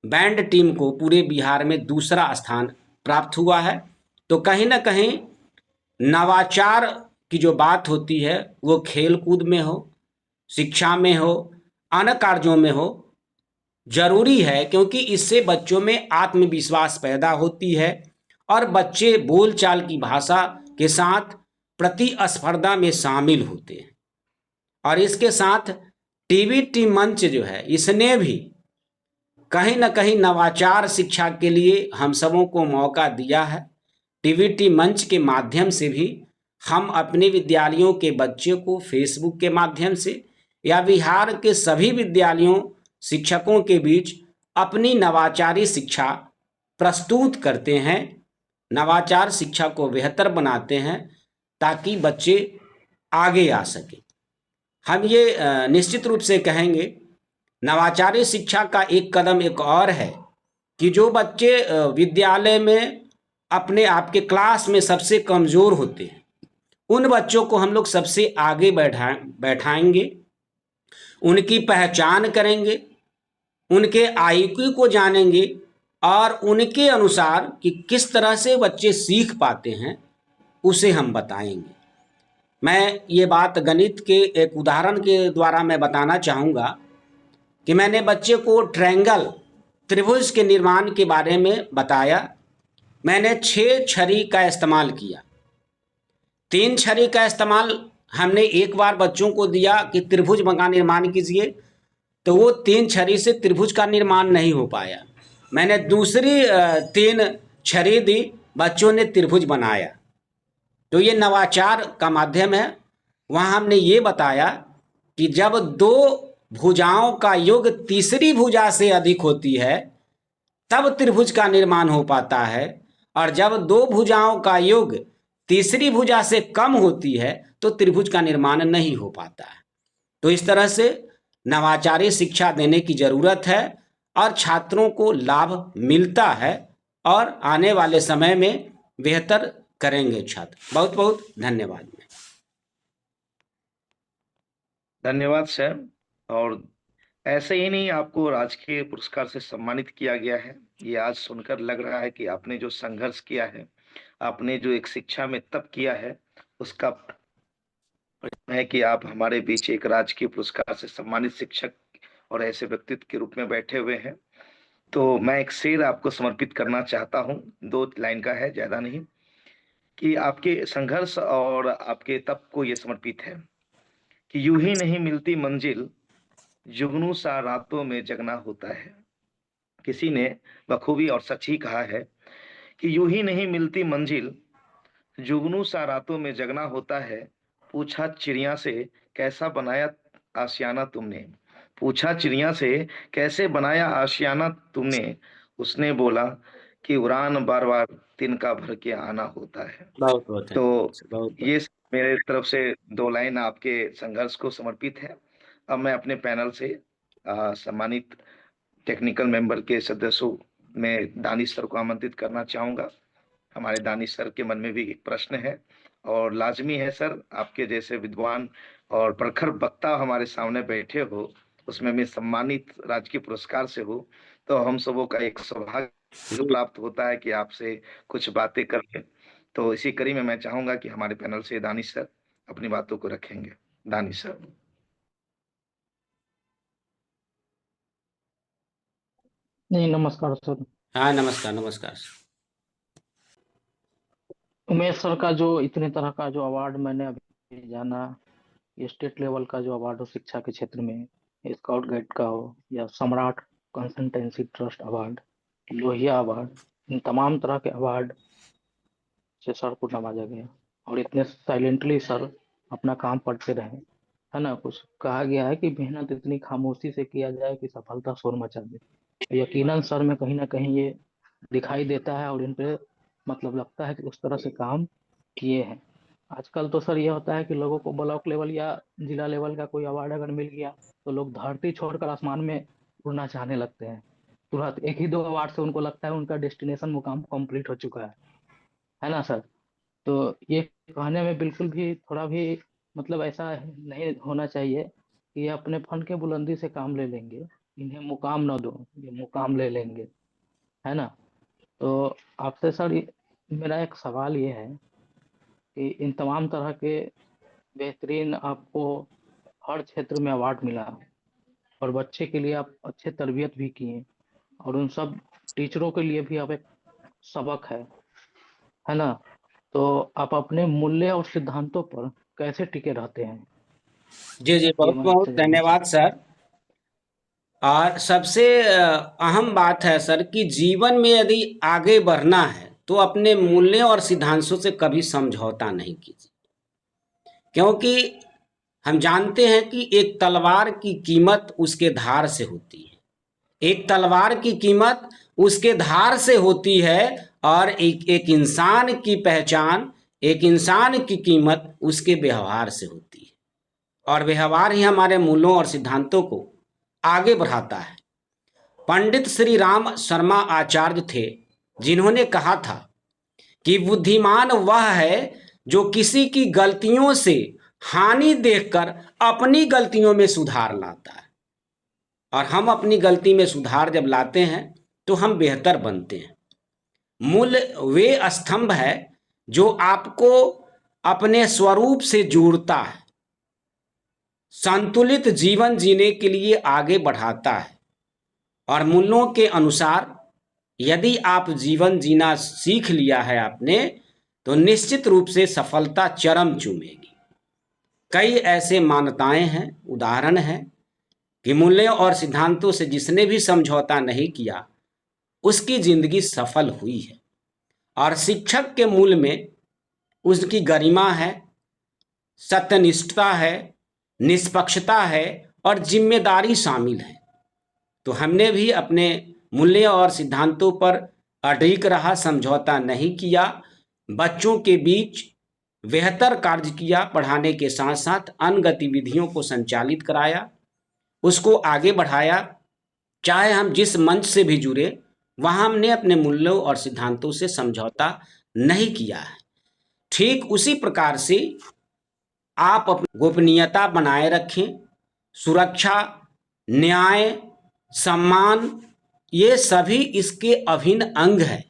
बैंड टीम को पूरे बिहार में दूसरा स्थान प्राप्त हुआ है। तो कहीं ना कहीं नवाचार की जो बात होती है वो खेल कूद में हो, शिक्षा में हो, अन्य कार्यों में हो, जरूरी है, क्योंकि इससे बच्चों में आत्मविश्वास पैदा होती है और बच्चे बोलचाल की भाषा के साथ प्रतिस्पर्धा में शामिल होते हैं। और इसके साथ टीवीटी मंच जो है, इसने भी कहीं ना कहीं नवाचार शिक्षा के लिए हम सबों को मौका दिया है। टीवीटी मंच के माध्यम से भी हम अपने विद्यालयों के बच्चों को फेसबुक के माध्यम से या बिहार के सभी विद्यालयों शिक्षकों के बीच अपनी नवाचारी शिक्षा प्रस्तुत करते हैं, नवाचार शिक्षा को बेहतर बनाते हैं ताकि बच्चे आगे आ सकें। हम ये निश्चित रूप से कहेंगे, नवाचारी शिक्षा का एक कदम एक और है कि जो बच्चे विद्यालय में अपने आपके क्लास में सबसे कमज़ोर होते हैं, उन बच्चों को हम लोग सबसे आगे बैठाएंगे, उनकी पहचान करेंगे, उनके आईक्यू को जानेंगे और उनके अनुसार कि किस तरह से बच्चे सीख पाते हैं उसे हम बताएंगे। मैं ये बात गणित के एक उदाहरण के द्वारा मैं बताना चाहूँगा कि मैंने बच्चे को ट्रायंगल, त्रिभुज के निर्माण के बारे में बताया। मैंने 6 छरी का इस्तेमाल किया। 3 छरी का इस्तेमाल हमने एक बार बच्चों को दिया कि त्रिभुज का निर्माण कीजिए, तो वो 3 छरी से त्रिभुज का निर्माण नहीं हो पाया। मैंने दूसरी 3 छरी दी, बच्चों ने त्रिभुज बनाया। तो ये नवाचार का माध्यम है। वहाँ हमने ये बताया कि जब 2 भुजाओं का योग तीसरी भुजा से अधिक होती है तब त्रिभुज का निर्माण हो पाता है, और जब 2 भुजाओं का योग तीसरी भुजा से कम होती है तो त्रिभुज का निर्माण नहीं हो पाता है। तो इस तरह से नवाचारी शिक्षा देने की जरूरत है और छात्रों को लाभ मिलता है और आने वाले समय में बेहतर करेंगे छात्र। बहुत बहुत धन्यवाद। धन्यवाद सर। और ऐसे ही नहीं, आपको राजकीय पुरस्कार से सम्मानित किया गया है। ये आज सुनकर लग रहा है कि आपने जो संघर्ष किया है, आपने जो एक शिक्षा में तप किया है, उसका है कि आप हमारे बीच एक राजकीय पुरस्कार से सम्मानित शिक्षक और ऐसे व्यक्तित्व के रूप में बैठे हुए हैं। तो मैं एक शेर आपको समर्पित करना चाहता हूँ, 2 लाइन का है, ज्यादा नहीं, कि आपके संघर्ष और आपके तप को ये समर्पित है कि यूं ही नहीं मिलती मंजिल, जुगनू सा रातों में जगना होता है। किसी ने बखूबी और सच ही कहा है कि यूं ही नहीं मिलती मंजिल, जुगनू सा रातों में जगना होता है। पूछा चिड़िया से कैसा बनाया आशियाना तुमने, पूछा चिड़िया से कैसे बनाया आशियाना तुमने, उसने बोला कि उड़ान बार बार तिनका भर के आना होता है। बहुत बहुत तो बहुत ये मेरे तरफ से 2 लाइन आपके संघर्ष को समर्पित है। अब मैं अपने पैनल से सम्मानित टेक्निकल मेंबर के सदस्यों में दानिश सर को आमंत्रित करना चाहूंगा। हमारे दानिश सर के मन में भी एक प्रश्न है और लाजमी है सर, आपके जैसे विद्वान और प्रखर वक्ता हमारे सामने बैठे हो, उसमें मैं सम्मानित राजकीय पुरस्कार से हो, तो हम सबों का एक सौभाग्य प्राप्त होता है कि आपसे कुछ बातें कर लें। तो इसी कड़ी में मैं चाहूंगा कि हमारे पैनल से दानिश सर अपनी बातों को रखेंगे। दानिश सर। जी नमस्कार सर। हाँ, नमस्कार नमस्कार। उमेश सर का जो इतने तरह का जो अवार्ड मैंने अभी जाना, ये स्टेट लेवल का जो अवार्ड हो शिक्षा के क्षेत्र में, स्काउट गाइड का हो या Samrat consultancy trust award, Lohia award, इन तमाम तरह के अवार्ड से सर को नवाजा गया। और इतने साइलेंटली सर अपना काम करते रहे, है ना। कुछ कहा गया है कि मेहनत इतनी खामोशी से किया जाए कि सफलता शोर मचा दे। यकीनन सर में कहीं ना कहीं ये दिखाई देता है और इन पे मतलब लगता है कि उस तरह से काम किए हैं। आजकल तो सर ये होता है कि लोगों को ब्लॉक लेवल या जिला लेवल का कोई अवार्ड अगर मिल गया तो लोग धरती छोड़कर आसमान में उड़ना चाहने लगते हैं तुरंत। एक ही दो अवार्ड से उनको लगता है उनका डेस्टिनेशन मुकाम कंप्लीट हो चुका है ना सर। तो ये कहने में बिल्कुल भी थोड़ा भी मतलब ऐसा नहीं होना चाहिए कि ये अपने फन के बुलंदी से काम ले लेंगे, इन्हें मुकाम न दो, ये मुकाम ले लेंगे, है ना। तो आपसे सर मेरा एक सवाल ये है कि इन तमाम तरह के बेहतरीन आपको हर क्षेत्र में अवार्ड मिला और बच्चे के लिए आप अच्छे तरबियत भी किए और उन सब टीचरों के लिए भी आप एक सबक है ना। तो आप अपने मूल्य और सिद्धांतों पर कैसे टिके रहते हैं, जी जी, ये बहुत मैं बहुत आपसे जानना धन्यवाद चाहता सर। और सबसे अहम बात है सर कि जीवन में यदि आगे बढ़ना है तो अपने मूल्यों और सिद्धांतों से कभी समझौता नहीं कीजिए, क्योंकि हम जानते हैं कि एक तलवार की कीमत उसके धार से होती है। एक तलवार की कीमत उसके धार से होती है और एक इंसान की पहचान, एक इंसान की कीमत उसके व्यवहार से होती है। और व्यवहार ही हमारे मूल्यों और सिद्धांतों को आगे बढ़ाता है। पंडित श्री राम शर्मा आचार्य थे जिन्होंने कहा था कि बुद्धिमान वह है जो किसी की गलतियों से हानि देखकर अपनी गलतियों में सुधार लाता है। और हम अपनी गलती में सुधार जब लाते हैं तो हम बेहतर बनते हैं। मूल्य वे स्तंभ है जो आपको अपने स्वरूप से जोड़ता है, संतुलित जीवन जीने के लिए आगे बढ़ाता है। और मूल्यों के अनुसार यदि आप जीवन जीना सीख लिया है आपने, तो निश्चित रूप से सफलता चरम चूमेगी। कई ऐसे मान्यताएं हैं, उदाहरण हैं कि मूल्यों और सिद्धांतों से जिसने भी समझौता नहीं किया उसकी जिंदगी सफल हुई है। और शिक्षक के मूल में उसकी गरिमा है, सत्यनिष्ठता है, निष्पक्षता है और जिम्मेदारी शामिल है। तो हमने भी अपने मूल्यों और सिद्धांतों पर अडिग रहा, समझौता नहीं किया। बच्चों के बीच बेहतर कार्य किया, पढ़ाने के साथ साथ अन्य गतिविधियों को संचालित कराया, उसको आगे बढ़ाया। चाहे हम जिस मंच से भी जुड़े वहाँ हमने अपने मूल्यों और सिद्धांतों से समझौता नहीं किया है। ठीक उसी प्रकार से आप अपनी गोपनीयता बनाए रखें, सुरक्षा, न्याय, सम्मान, ये सभी इसके अभिन्न अंग हैं।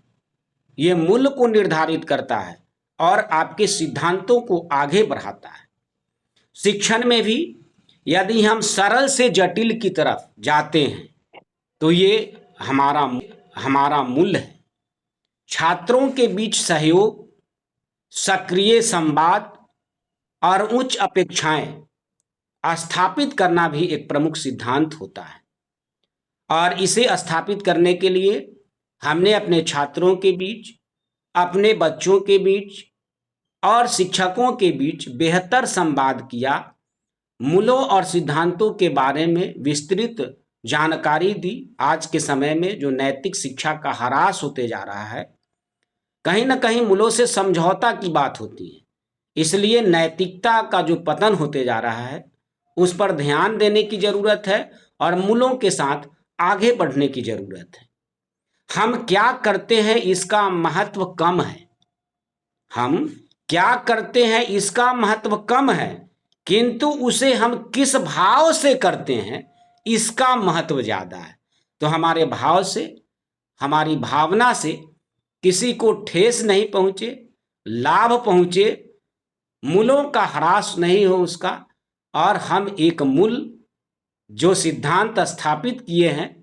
ये मूल्य को निर्धारित करता है और आपके सिद्धांतों को आगे बढ़ाता है। शिक्षण में भी यदि हम सरल से जटिल की तरफ जाते हैं तो ये हमारा मूल्य है। छात्रों के बीच सहयोग, सक्रिय संवाद और उच्च अपेक्षाएं स्थापित करना भी एक प्रमुख सिद्धांत होता है। और इसे स्थापित करने के लिए हमने अपने छात्रों के बीच, अपने बच्चों के बीच और शिक्षकों के बीच बेहतर संवाद किया, मूल्यों और सिद्धांतों के बारे में विस्तृत जानकारी दी। आज के समय में जो नैतिक शिक्षा का ह्रास होते जा रहा है, कहीं ना कहीं मूल्यों से समझौता की बात होती है। इसलिए नैतिकता का जो पतन होते जा रहा है उस पर ध्यान देने की जरूरत है और मूल्यों के साथ आगे बढ़ने की जरूरत है। हम क्या करते हैं इसका महत्व कम है, हम क्या करते हैं इसका महत्व कम है, किंतु उसे हम किस भाव से करते हैं इसका महत्व ज्यादा है। तो हमारे भाव से, हमारी भावना से किसी को ठेस नहीं पहुंचे, लाभ पहुंचे, मूल्यों का ह्रास नहीं हो उसका, और हम एक मूल्य जो सिद्धांत स्थापित किए हैं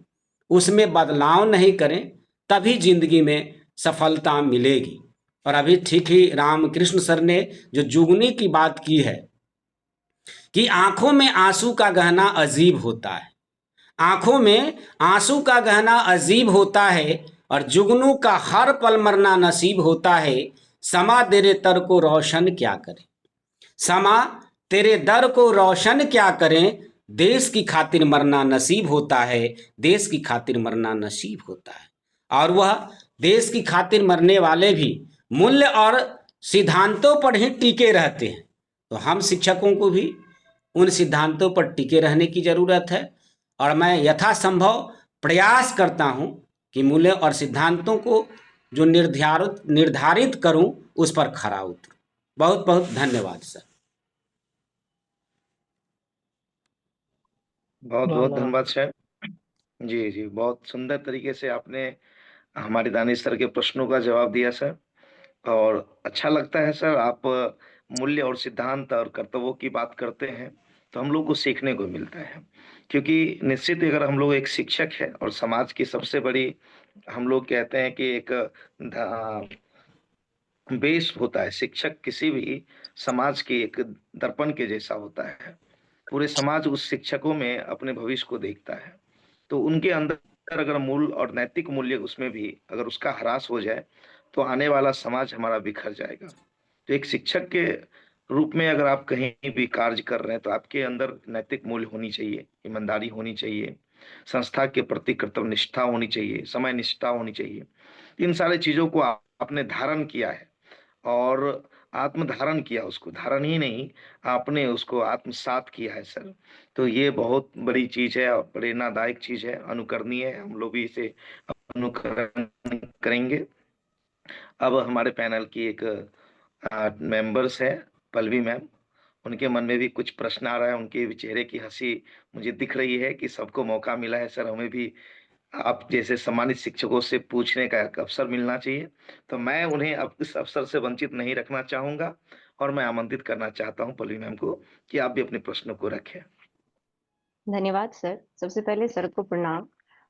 उसमें बदलाव नहीं करें, तभी जिंदगी में सफलता मिलेगी। और अभी ठीक ही रामकृष्ण सर ने जो जुगनी की बात की है कि आंखों में आंसू का गहना अजीब होता है, आंखों में आंसू का गहना अजीब होता है और जुगनू का हर पल मरना नसीब होता है। समा तेरे तर को रोशन क्या करे, समा तेरे दर को रोशन क्या करें, देश की खातिर मरना नसीब होता है, देश की खातिर मरना नसीब होता है। और वह देश की खातिर मरने वाले भी मूल्य और सिद्धांतों पर ही टिके रहते हैं। तो हम शिक्षकों को भी उन सिद्धांतों पर टिके रहने की जरूरत है और मैं यथासंभव प्रयास करता हूं कि मूल्य और सिद्धांतों को जो निर्धारित करूं उस पर खरा उतरूं। बहुत बहुत धन्यवाद सर। बहुत बहुत वाला धन्यवाद सर। जी जी, बहुत सुंदर तरीके से आपने हमारे दानिश सर के प्रश्नों का जवाब दिया सर। और अच्छा लगता है सर, आप मूल्य और सिद्धांत और कर्तव्यों की बात करते हैं तो हम लोग को सीखने को मिलता है। क्योंकि निश्चित ही अगर हम लोग एक शिक्षक है और समाज की सबसे बड़ी, हम लोग कहते हैं कि एक बेस होता है, शिक्षक किसी भी समाज की एक दर्पण के जैसा होता है। पूरे समाज उस शिक्षकों में अपने भविष्य को देखता है। तो उनके अंदर अगर मूल और नैतिक मूल्य उसमें भी अगर उसका ह्रास हो जाए तो आने वाला समाज हमारा बिखर जाएगा। तो एक शिक्षक के रूप में अगर आप कहीं भी कार्य कर रहे हैं तो आपके अंदर नैतिक मूल्य होनी चाहिए, ईमानदारी होनी चाहिए, संस्था के प्रति कर्तव्य निष्ठा होनी चाहिए, समय निष्ठा होनी चाहिए। इन सारी चीजों को आपने धारण किया है और आत्म धारण किया, उसको धारण ही नहीं, आपने उसको आत्मसात किया है सर। तो ये बहुत बड़ी चीज है और प्रेरणादायक चीज है, अनुकरणीय है। हम लोग भी इसे अनुकरण करेंगे। अब हमारे पैनल की एक मेंबर्स है, पल्लवी मैम, उनके मन में भी कुछ प्रश्न आ रहा है। उनके भी चेहरे की हंसी मुझे दिख रही है कि सबको मौका मिला है सर, हमें भी आप जैसे सम्मानित शिक्षकों से पूछने का एक अवसर मिलना चाहिए। तो मैं उन्हें अब इस अवसर से वंचित नहीं रखना चाहूंगा और मैं आमंत्रित करना चाहता हूं पल्लवी मैम को कि आप भी अपने प्रश्नों को रखें। धन्यवाद सर। सबसे पहले सर को प्रणाम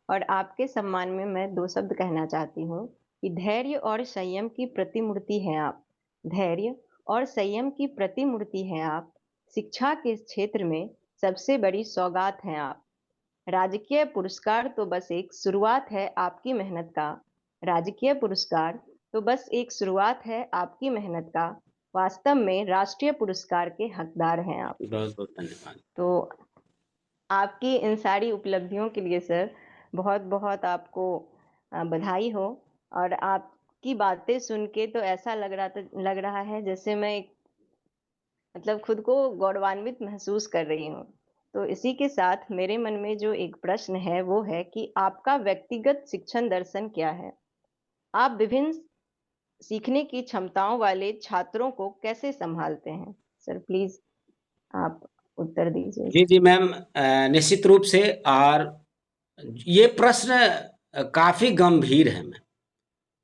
और आपके सम्मान में मैं 2 शब्द कहना चाहती हूँ कि धैर्य और संयम की प्रतिमूर्ति हैं आप। धैर्य और संयम की प्रतिमूर्ति हैं आप। शिक्षा के क्षेत्र में सबसे बड़ी सौगात हैं आप। राजकीय पुरस्कार तो बस एक शुरुआत है आपकी मेहनत का। राजकीय पुरस्कार तो बस एक शुरुआत है आपकी मेहनत का। वास्तव में राष्ट्रीय पुरस्कार के हकदार हैं आप। बहुत बहुत धन्यवाद। तो आपकी इन सारी उपलब्धियों के लिए सर बहुत बहुत आपको बधाई हो। और आपकी बातें सुन के तो ऐसा लग रहा है जैसे मैं मतलब खुद को गौरवान्वित महसूस कर रही हूँ। तो इसी के साथ मेरे मन में जो एक प्रश्न है वो है कि आपका व्यक्तिगत शिक्षण दर्शन क्या है? आप विभिन्न सीखने की क्षमताओं वाले छात्रों को कैसे संभालते हैं? सर प्लीज आप उत्तर दीजिए। जी जी मैम, निश्चित रूप से। और ये प्रश्न काफी गंभीर है मैम।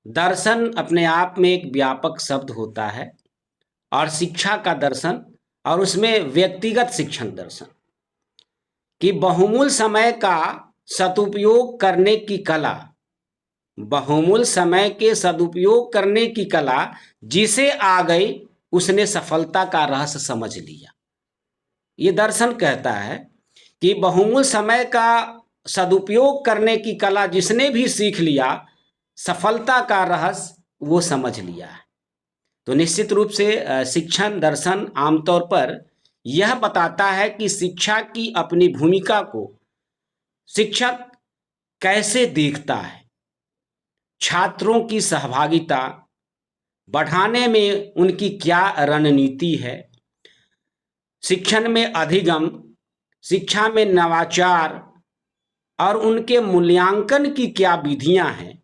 दर्शन अपने आप में एक व्यापक शब्द होता है और शिक्षा का दर्शन और उसमें व्यक्तिगत शिक्षण दर्शन कि बहुमूल समय का सदुपयोग करने की कला, बहुमूल समय के सदुपयोग करने की कला जिसे आ गई उसने सफलता का रहस्य समझ लिया। ये दर्शन कहता है कि बहुमूल समय का सदुपयोग करने की कला जिसने भी सीख लिया, सफलता का रहस्य वो समझ लिया है। तो निश्चित रूप से शिक्षण दर्शन आमतौर पर यह बताता है कि शिक्षा की अपनी भूमिका को शिक्षक कैसे देखता है, छात्रों की सहभागिता बढ़ाने में उनकी क्या रणनीति है, शिक्षण में अधिगम, शिक्षा में नवाचार और उनके मूल्यांकन की क्या विधियां हैं।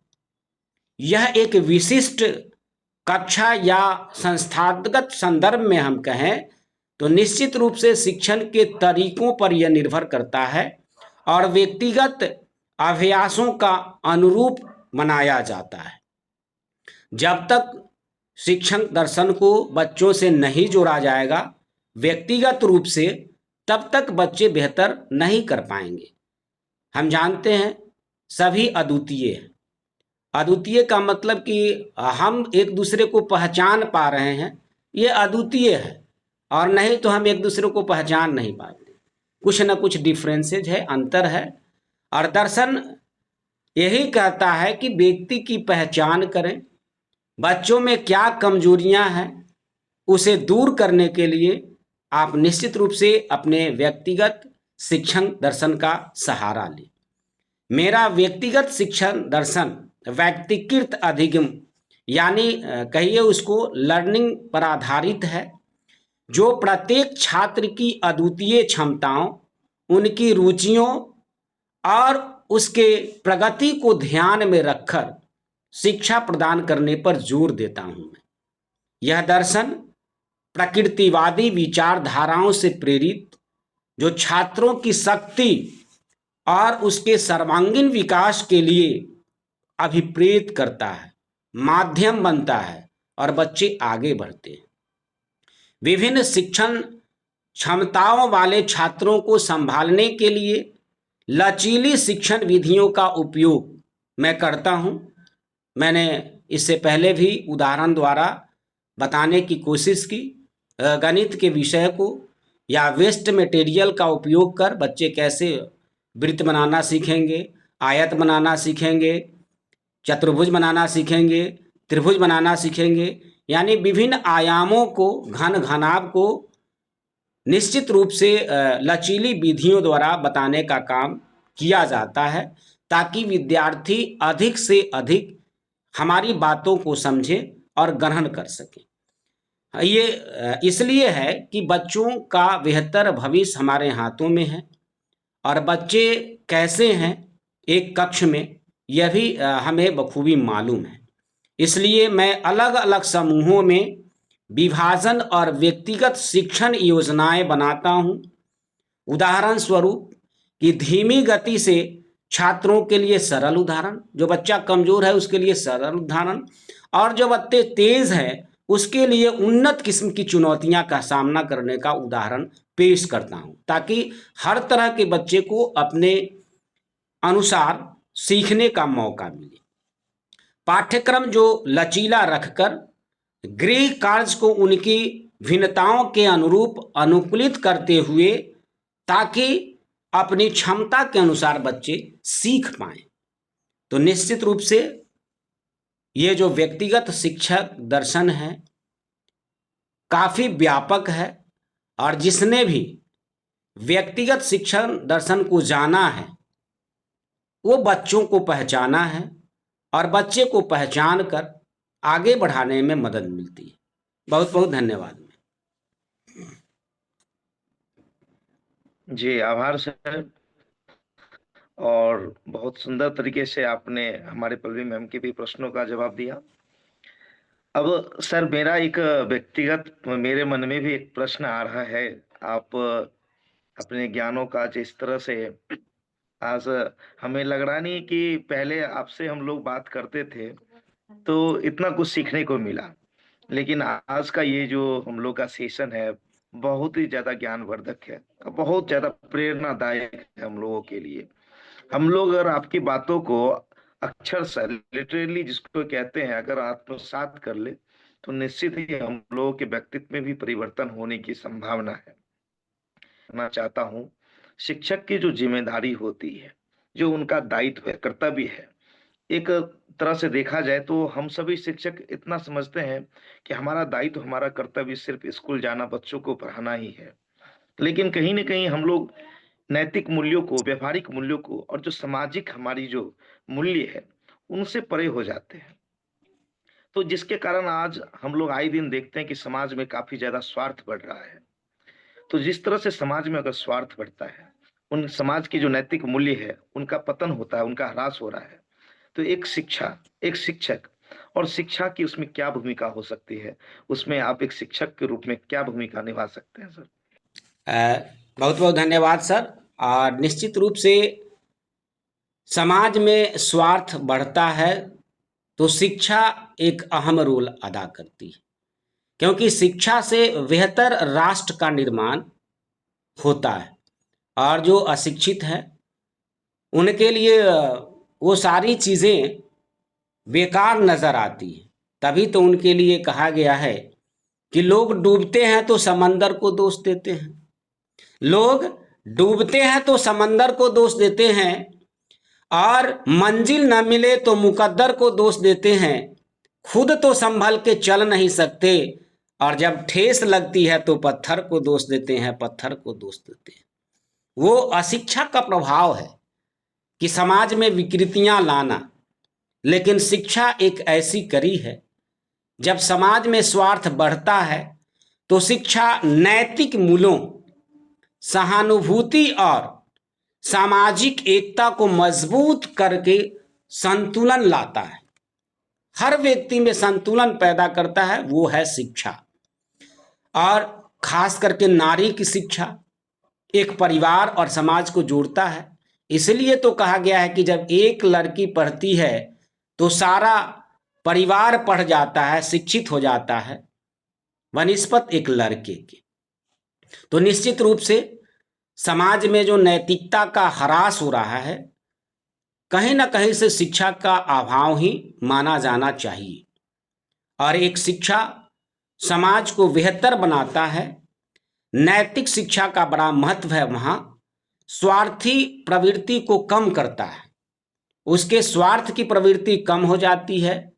यह एक विशिष्ट कक्षा या संस्थागत संदर्भ में हम कहें तो निश्चित रूप से शिक्षण के तरीकों पर यह निर्भर करता है और व्यक्तिगत अभ्यासों का अनुरूप मनाया जाता है। जब तक शिक्षण दर्शन को बच्चों से नहीं जोड़ा जाएगा व्यक्तिगत रूप से, तब तक बच्चे बेहतर नहीं कर पाएंगे। हम जानते हैं सभी अद्वितीय हैं अद्वितीय का मतलब कि हम एक दूसरे को पहचान पा रहे हैं, ये अद्वितीय है, और नहीं तो हम एक दूसरे को पहचान नहीं पाते। कुछ न कुछ डिफरेंसेज है, अंतर है। और दर्शन यही कहता है कि व्यक्ति की पहचान करें, बच्चों में क्या कमजोरियां हैं उसे दूर करने के लिए आप निश्चित रूप से अपने व्यक्तिगत शिक्षण दर्शन का सहारा लें। मेरा व्यक्तिगत शिक्षण दर्शन व्यक्तिकृत अधिगम यानी कहिए उसको लर्निंग पर आधारित है, जो प्रत्येक छात्र की अद्वितीय क्षमताओं, उनकी रुचियों और उसके प्रगति को ध्यान में रखकर शिक्षा प्रदान करने पर जोर देता हूं मैं। यह दर्शन प्रकृतिवादी विचारधाराओं से प्रेरित, जो छात्रों की शक्ति और उसके सर्वांगीण विकास के लिए अभिप्रेत करता है, माध्यम बनता है और बच्चे आगे बढ़ते हैं। विभिन्न शिक्षण क्षमताओं वाले छात्रों को संभालने के लिए लचीली शिक्षण विधियों का उपयोग मैं करता हूं। मैंने इससे पहले भी उदाहरण द्वारा बताने की कोशिश की। गणित के विषय को या वेस्ट मटेरियल का उपयोग कर बच्चे कैसे वृत्त बनाना सीखेंगे, आयत बनाना सीखेंगे, चतुर्भुज बनाना सीखेंगे, त्रिभुज बनाना सीखेंगे, यानी विभिन्न आयामों को, घन घनाभ को निश्चित रूप से लचीली विधियों द्वारा बताने का काम किया जाता है, ताकि विद्यार्थी अधिक से अधिक हमारी बातों को समझे और ग्रहण कर सके। ये इसलिए है कि बच्चों का बेहतर भविष्य हमारे हाथों में है, और बच्चे कैसे हैं एक कक्ष में यह भी हमें बखूबी मालूम है। इसलिए मैं अलग अलग समूहों में विभाजन और व्यक्तिगत शिक्षण योजनाएं बनाता हूं। उदाहरण स्वरूप कि धीमी गति से छात्रों के लिए सरल उदाहरण, जो बच्चा कमजोर है उसके लिए सरल उदाहरण, और जो बच्चे तेज है उसके लिए उन्नत किस्म की चुनौतियां का सामना करने का उदाहरण पेश करता हूं, ताकि हर तरह के बच्चे को अपने अनुसार सीखने का मौका मिले। पाठ्यक्रम जो लचीला रखकर गृह कार्य को उनकी भिन्नताओं के अनुरूप अनुकूलित करते हुए, ताकि अपनी क्षमता के अनुसार बच्चे सीख पाएं। तो निश्चित रूप से ये जो व्यक्तिगत शिक्षक दर्शन है काफी व्यापक है, और जिसने भी व्यक्तिगत शिक्षण दर्शन को जाना है वो बच्चों को पहचाना है, और बच्चे को पहचान कर आगे बढ़ाने में मदद मिलती है। बहुत बहुत धन्यवाद। जी आभार सर। और बहुत सुंदर तरीके से आपने हमारे पल्लवी मैम के भी प्रश्नों का जवाब दिया। अब सर मेरा एक व्यक्तिगत, मेरे मन में भी एक प्रश्न आ रहा है। आप अपने ज्ञानों का जिस तरह से आज, हमें लग रहा नहीं कि पहले आपसे हम लोग बात करते थे तो इतना कुछ सीखने को मिला, लेकिन आज का ये जो हम लोग का सेशन है बहुत ही ज्यादा ज्ञानवर्धक है, बहुत ज्यादा प्रेरणादायक है हम लोगों के लिए। हम लोग अगर आपकी बातों को अक्षर से लिटरली जिसको कहते हैं अगर आत्मसात कर ले तो निश्चित ही हम लोगों के व्यक्तित्व में भी परिवर्तन होने की संभावना है। मैं चाहता हूँ शिक्षक की जो जिम्मेदारी होती है, जो उनका दायित्व है, कर्तव्य है, एक तरह से देखा जाए तो हम सभी शिक्षक इतना समझते हैं कि हमारा दायित्व, हमारा कर्तव्य सिर्फ स्कूल जाना, बच्चों को पढ़ाना ही है। लेकिन कहीं ना कहीं हम लोग नैतिक मूल्यों को, व्यवहारिक मूल्यों को और जो सामाजिक हमारी जो मूल्य है उनसे परे हो जाते हैं। तो जिसके कारण आज हम लोग आए दिन देखते हैं कि समाज में काफी ज्यादा स्वार्थ बढ़ रहा है। तो जिस तरह से समाज में अगर स्वार्थ बढ़ता है, उन समाज की जो नैतिक मूल्य है उनका पतन होता है, उनका ह्रास हो रहा है। तो एक शिक्षा, एक शिक्षक और शिक्षा की उसमें क्या भूमिका हो सकती है, उसमें आप एक शिक्षक के रूप में क्या भूमिका निभा सकते हैं सर? बहुत बहुत धन्यवाद सर। और निश्चित रूप से समाज में स्वार्थ बढ़ता है तो शिक्षा एक अहम रोल अदा करती है, क्योंकि शिक्षा से बेहतर राष्ट्र का निर्माण होता है। और जो अशिक्षित है उनके लिए वो सारी चीज़ें बेकार नजर आती है। तभी तो उनके लिए कहा गया है कि लोग डूबते हैं तो समंदर को दोष देते हैं, लोग डूबते हैं तो समंदर को दोष देते हैं, और मंजिल न मिले तो मुकद्दर को दोष देते हैं, खुद तो संभल के चल नहीं सकते, और जब ठेस लगती है तो पत्थर को दोष देते हैं, पत्थर को दोष देते हैं। वो अशिक्षा का प्रभाव है कि समाज में विकृतियां लाना। लेकिन शिक्षा एक ऐसी कड़ी है, जब समाज में स्वार्थ बढ़ता है तो शिक्षा नैतिक मूल्यों, सहानुभूति और सामाजिक एकता को मजबूत करके संतुलन लाता है। हर व्यक्ति में संतुलन पैदा करता है, वो है शिक्षा। और खास करके नारी की शिक्षा एक परिवार और समाज को जोड़ता है। इसलिए तो कहा गया है कि जब एक लड़की पढ़ती है तो सारा परिवार पढ़ जाता है, शिक्षित हो जाता है, बनिस्बत एक लड़के के। तो निश्चित रूप से समाज में जो नैतिकता का ह्रास हो रहा है, कहीं ना कहीं से शिक्षा का अभाव ही माना जाना चाहिए। और एक शिक्षा समाज को बेहतर बनाता है। नैतिक शिक्षा का बड़ा महत्व है। वहाँ स्वार्थी प्रवृत्ति को कम करता है, उसके स्वार्थ की प्रवृत्ति कम हो जाती है,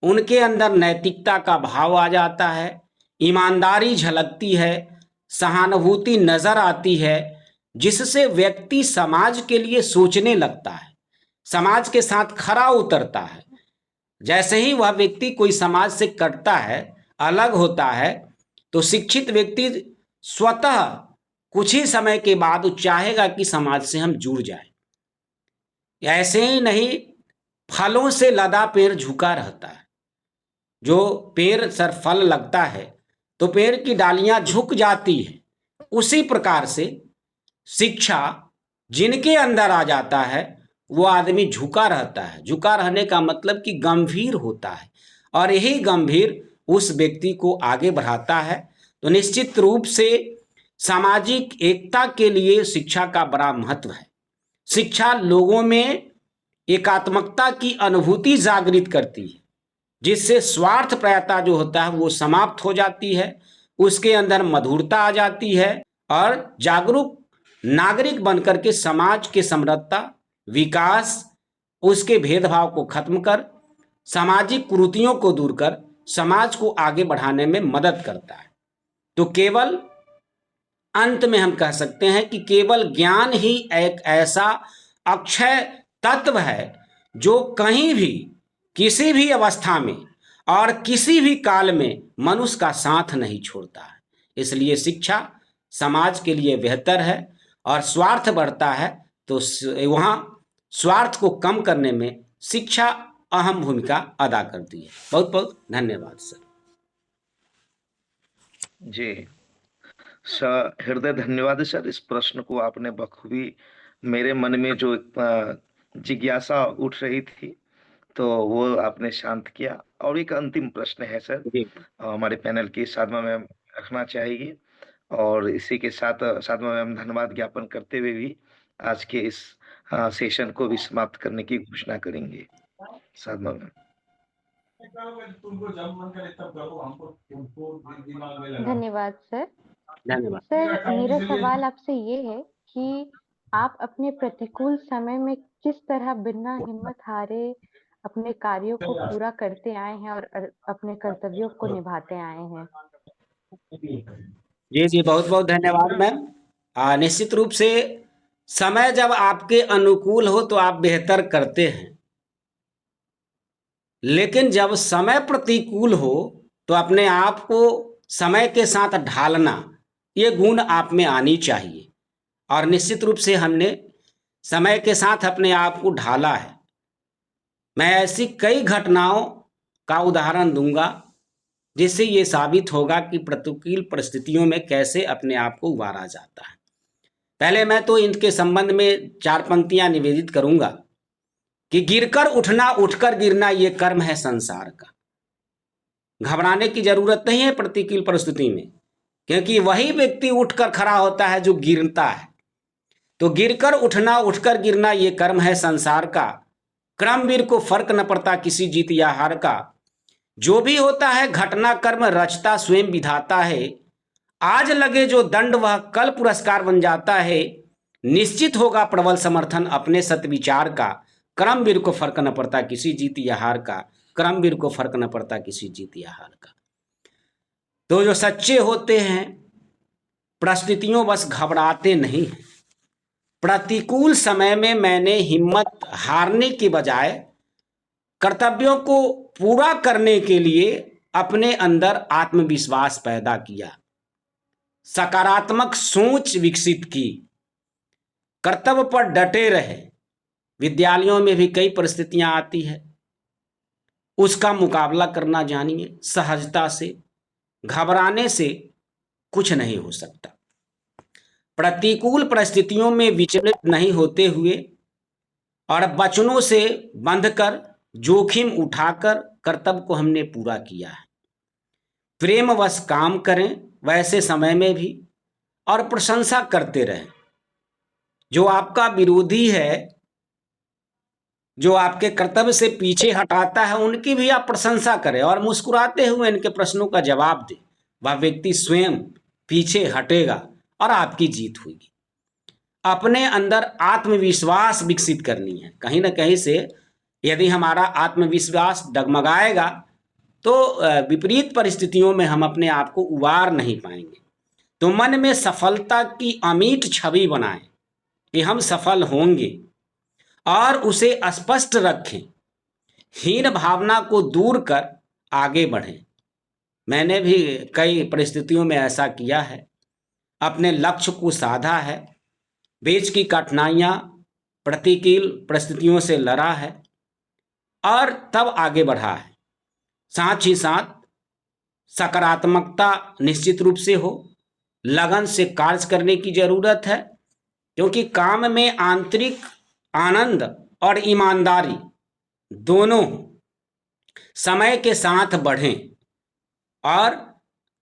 उनके अंदर नैतिकता का भाव आ जाता है, ईमानदारी झलकती है, सहानुभूति नजर आती है, जिससे व्यक्ति समाज के लिए सोचने लगता है, समाज के साथ खरा उतरता है। जैसे ही वह व्यक्ति कोई समाज से कटता है, अलग होता है, तो शिक्षित व्यक्ति स्वतः कुछ ही समय के बाद वो चाहेगा कि समाज से हम जुड़ जाए। ऐसे ही नहीं, फलों से लदा पेड़ झुका रहता है। जो पेड़ सर फल लगता है तो पेड़ की डालियां झुक जाती है। उसी प्रकार से शिक्षा जिनके अंदर आ जाता है वो आदमी झुका रहता है। झुका रहने का मतलब कि गंभीर होता है, और यही गंभीर उस व्यक्ति को आगे बढ़ाता है। तो निश्चित रूप से सामाजिक एकता के लिए शिक्षा का बड़ा महत्व है। शिक्षा लोगों में एकात्मकता की अनुभूति जागृत करती है, जिससे स्वार्थप्रायता जो होता है वो समाप्त हो जाती है, उसके अंदर मधुरता आ जाती है, और जागरूक नागरिक बनकर के समाज के समृद्धता, विकास, उसके भेदभाव को खत्म कर, सामाजिक कुरीतियों को दूर कर समाज को आगे बढ़ाने में मदद करता है। तो केवल अंत में हम कह सकते हैं कि केवल ज्ञान ही एक ऐसा अक्षय तत्व है जो कहीं भी, किसी भी अवस्था में और किसी भी काल में मनुष्य का साथ नहीं छोड़ता है। इसलिए शिक्षा समाज के लिए बेहतर है, और स्वार्थ बढ़ता है तो वहाँ स्वार्थ को कम करने में शिक्षा अहम भूमिका अदा करती है। बहुत बहुत धन्यवाद सर। जी सर, हृदय धन्यवाद सर। इस प्रश्न को आपने बखूबी, मेरे मन में जो जिज्ञासा उठ रही थी तो वो आपने शांत किया। और एक अंतिम प्रश्न है सर, जी हमारे पैनल की साधना मैम रखना चाहेगी, और इसी के साथ साधना मैम धन्यवाद ज्ञापन करते हुए भी आज के इस सेशन को भी समाप्त करने की घोषणा करेंगे। साधना मैम। धन्यवाद सर। धन्यवाद। सर, मेरा सवाल आपसे ये है कि आप अपने प्रतिकूल समय में किस तरह बिना हिम्मत हारे अपने कार्यों को पूरा करते आए हैं और अपने कर्तव्यों को निभाते आए हैं। जी जी, बहुत बहुत धन्यवाद मैम। निश्चित रूप से समय जब आपके अनुकूल हो तो आप बेहतर करते हैं, लेकिन जब समय प्रतिकूल हो तो अपने आप को समय के साथ ढालना, ये गुण आप में आनी चाहिए। और निश्चित रूप से हमने समय के साथ अपने आप को ढाला है। मैं ऐसी कई घटनाओं का उदाहरण दूंगा जिससे ये साबित होगा कि प्रतिकूल परिस्थितियों में कैसे अपने आप को उबारा जाता है। पहले मैं तो इनके संबंध में 4 पंक्तियां निवेदित करूंगा कि गिरकर उठना, उठकर गिरना, ये कर्म है संसार का। घबराने की जरूरत नहीं है प्रतिकूल परिस्थिति में, क्योंकि वही व्यक्ति उठकर खड़ा होता है जो गिरता है। तो गिरकर उठना, उठकर गिरना, ये कर्म है संसार का। क्रमवीर को फर्क न पड़ता किसी जीत या हार का। जो भी होता है घटना कर्म रचता स्वयं विधाता है। आज लगे जो दंड वह कल पुरस्कार बन जाता है। निश्चित होगा प्रबल समर्थन अपने सत्विचार का। क्रमवीर को फर्क न पड़ता किसी जीत या हार का। क्रमवीर को फर्क न पड़ता किसी जीत या हार का। तो जो सच्चे होते हैं परिस्थितियों बस घबराते नहीं हैं। प्रतिकूल समय में मैंने हिम्मत हारने के बजाय कर्तव्यों को पूरा करने के लिए अपने अंदर आत्मविश्वास पैदा किया, सकारात्मक सोच विकसित की, कर्तव्य पर डटे रहे। विद्यालयों में भी कई परिस्थितियां आती है, उसका मुकाबला करना जानिए सहजता से। घबराने से कुछ नहीं हो सकता। प्रतिकूल परिस्थितियों में विचलित नहीं होते हुए और वचनों से बंधकर जोखिम उठाकर कर्तव्य को हमने पूरा किया है। प्रेमवश काम करें वैसे समय में भी और प्रशंसा करते रहें। जो आपका विरोधी है, जो आपके कर्तव्य से पीछे हटाता है, उनकी भी आप प्रशंसा करें और मुस्कुराते हुए इनके प्रश्नों का जवाब दें। वह व्यक्ति स्वयं पीछे हटेगा और आपकी जीत होगी। अपने अंदर आत्मविश्वास विकसित करनी है। कहीं ना कहीं से यदि हमारा आत्मविश्वास डगमगाएगा तो विपरीत परिस्थितियों में हम अपने आप को उबार नहीं पाएंगे। तो मन में सफलता की अमिट छवि बनाएं कि हम सफल होंगे और उसे स्पष्ट रखें। हीन भावना को दूर कर आगे बढ़ें। मैंने भी कई परिस्थितियों में ऐसा किया है, अपने लक्ष्य को साधा है, बीच की कठिनाइयां प्रतिकूल परिस्थितियों से लड़ा है और तब आगे बढ़ा है। साथ ही साथ सकारात्मकता निश्चित रूप से हो, लगन से कार्य करने की जरूरत है, क्योंकि काम में आंतरिक आनंद और ईमानदारी दोनों समय के साथ बढ़ें और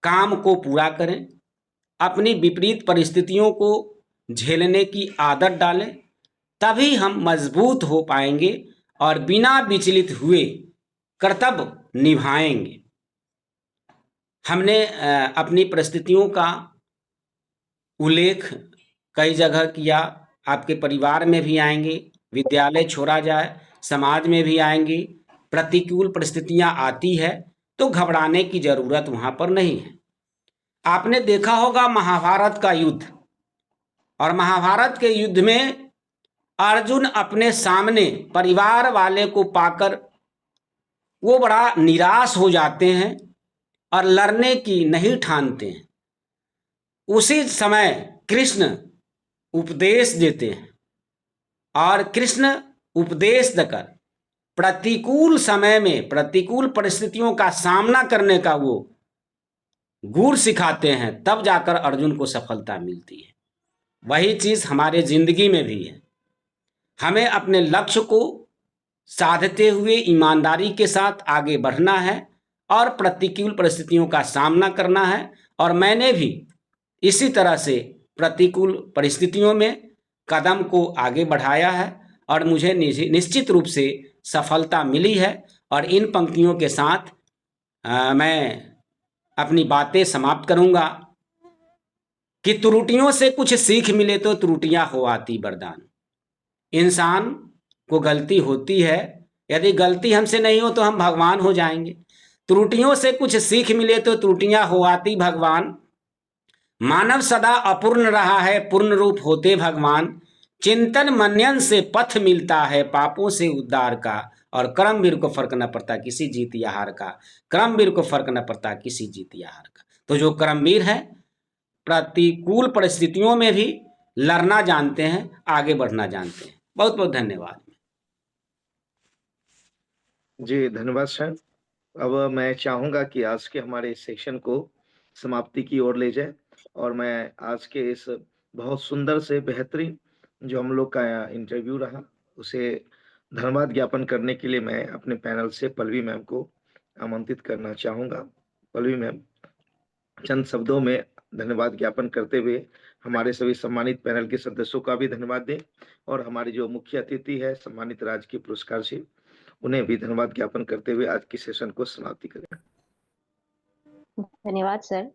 काम को पूरा करें। अपनी विपरीत परिस्थितियों को झेलने की आदत डालें, तभी हम मजबूत हो पाएंगे और बिना विचलित हुए कर्तव्य निभाएंगे। हमने अपनी परिस्थितियों का उल्लेख कई जगह किया। आपके परिवार में भी आएंगे, विद्यालय छोड़ा जाए समाज में भी आएंगी। प्रतिकूल परिस्थितियां आती है तो घबराने की जरूरत वहां पर नहीं है। आपने देखा होगा महाभारत का युद्ध, और महाभारत के युद्ध में अर्जुन अपने सामने परिवार वाले को पाकर वो बड़ा निराश हो जाते हैं और लड़ने की नहीं ठानते हैं। उसी समय कृष्ण उपदेश देते हैं और कृष्ण उपदेश देकर प्रतिकूल समय में प्रतिकूल परिस्थितियों का सामना करने का वो गुर सिखाते हैं, तब जाकर अर्जुन को सफलता मिलती है। वही चीज हमारे जिंदगी में भी है। हमें अपने लक्ष्य को साधते हुए ईमानदारी के साथ आगे बढ़ना है और प्रतिकूल परिस्थितियों का सामना करना है। और मैंने भी इसी तरह से प्रतिकूल परिस्थितियों में कदम को आगे बढ़ाया है और मुझे निश्चित रूप से सफलता मिली है। और इन पंक्तियों के साथ मैं अपनी बातें समाप्त करूंगा कि त्रुटियों से कुछ सीख मिले तो त्रुटियां हो आती वरदान। इंसान को गलती होती है, यदि गलती हमसे नहीं हो तो हम भगवान हो जाएंगे। त्रुटियों से कुछ सीख मिले तो त्रुटियां हो आती भगवान। मानव सदा अपूर्ण रहा है, पूर्ण रूप होते भगवान। चिंतन मनन से पथ मिलता है, पापों से उद्धार का। और कर्मवीर को फर्क न पड़ता किसी जीत या हार का। कर्मवीर को फर्क न पड़ता किसी जीत या हार का। तो जो कर्मवीर है प्रतिकूल परिस्थितियों में भी लड़ना जानते हैं, आगे बढ़ना जानते हैं। बहुत बहुत धन्यवाद। जी धन्यवाद सर। अब मैं चाहूंगा कि आज के हमारे सेशन को समाप्ति की ओर ले जाए, और मैं आज के इस बहुत सुंदर से बेहतरीन जो हम लोग का इंटरव्यू रहा उसे धन्यवाद ज्ञापन करने के लिए मैं अपने पैनल से पल्लवी मैम को आमंत्रित करना चाहूंगा। पल्लवी मैम, चंद शब्दों में धन्यवाद ज्ञापन करते हुए हमारे सभी सम्मानित पैनल के सदस्यों का भी धन्यवाद दें और हमारे जो मुख्य अतिथि है सम्मानित राजकीय पुरस्कार से उन्हें भी धन्यवाद ज्ञापन करते हुए आज की सेशन को समाप्ति करें। धन्यवाद सर।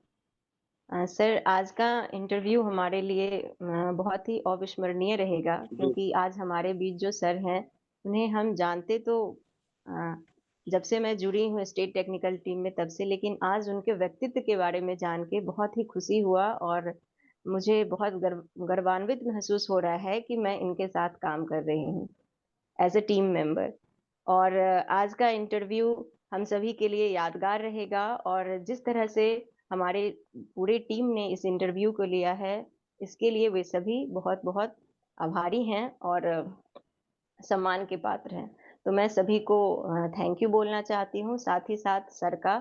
सर, आज का इंटरव्यू हमारे लिए बहुत ही अविस्मरणीय रहेगा, क्योंकि आज हमारे बीच जो सर हैं उन्हें हम जानते तो जब से मैं जुड़ी हूँ स्टेट टेक्निकल टीम में तब से, लेकिन आज उनके व्यक्तित्व के बारे में जान के बहुत ही खुशी हुआ और मुझे बहुत गर्वान्वित महसूस हो रहा है कि मैं इनके साथ काम कर रही हूँ एज ए टीम मेंबर। और आज का इंटरव्यू हम सभी के लिए यादगार रहेगा और जिस तरह से हमारे पूरे टीम ने इस इंटरव्यू को लिया है, इसके लिए वे सभी बहुत बहुत आभारी हैं और सम्मान के पात्र हैं। तो मैं सभी को थैंक यू बोलना चाहती हूँ, साथ ही साथ सर का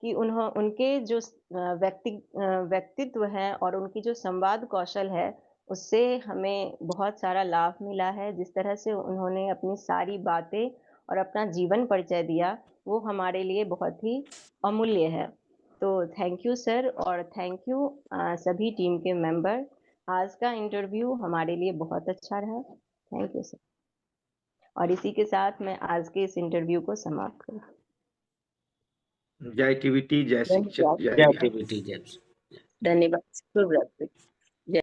कि उनके जो व्यक्तित्व है और उनकी जो संवाद कौशल है, उससे हमें बहुत सारा लाभ मिला है। जिस तरह से उन्होंने अपनी सारी बातें और अपना जीवन परिचय दिया, वो हमारे लिए बहुत ही अमूल्य है। तो थैंक यू सर और थैंक यू सभी टीम के मेंबर। आज का इंटरव्यू हमारे लिए बहुत अच्छा रहा। Thank you sir. और इसी के साथ मैं आज के इस इंटरव्यू को समाप्त करूँ। जय टीवीटी, जय शिक्षक, जय जय बिहार। टीबीटी, जय। धन्यवाद। शुभ रात्रि।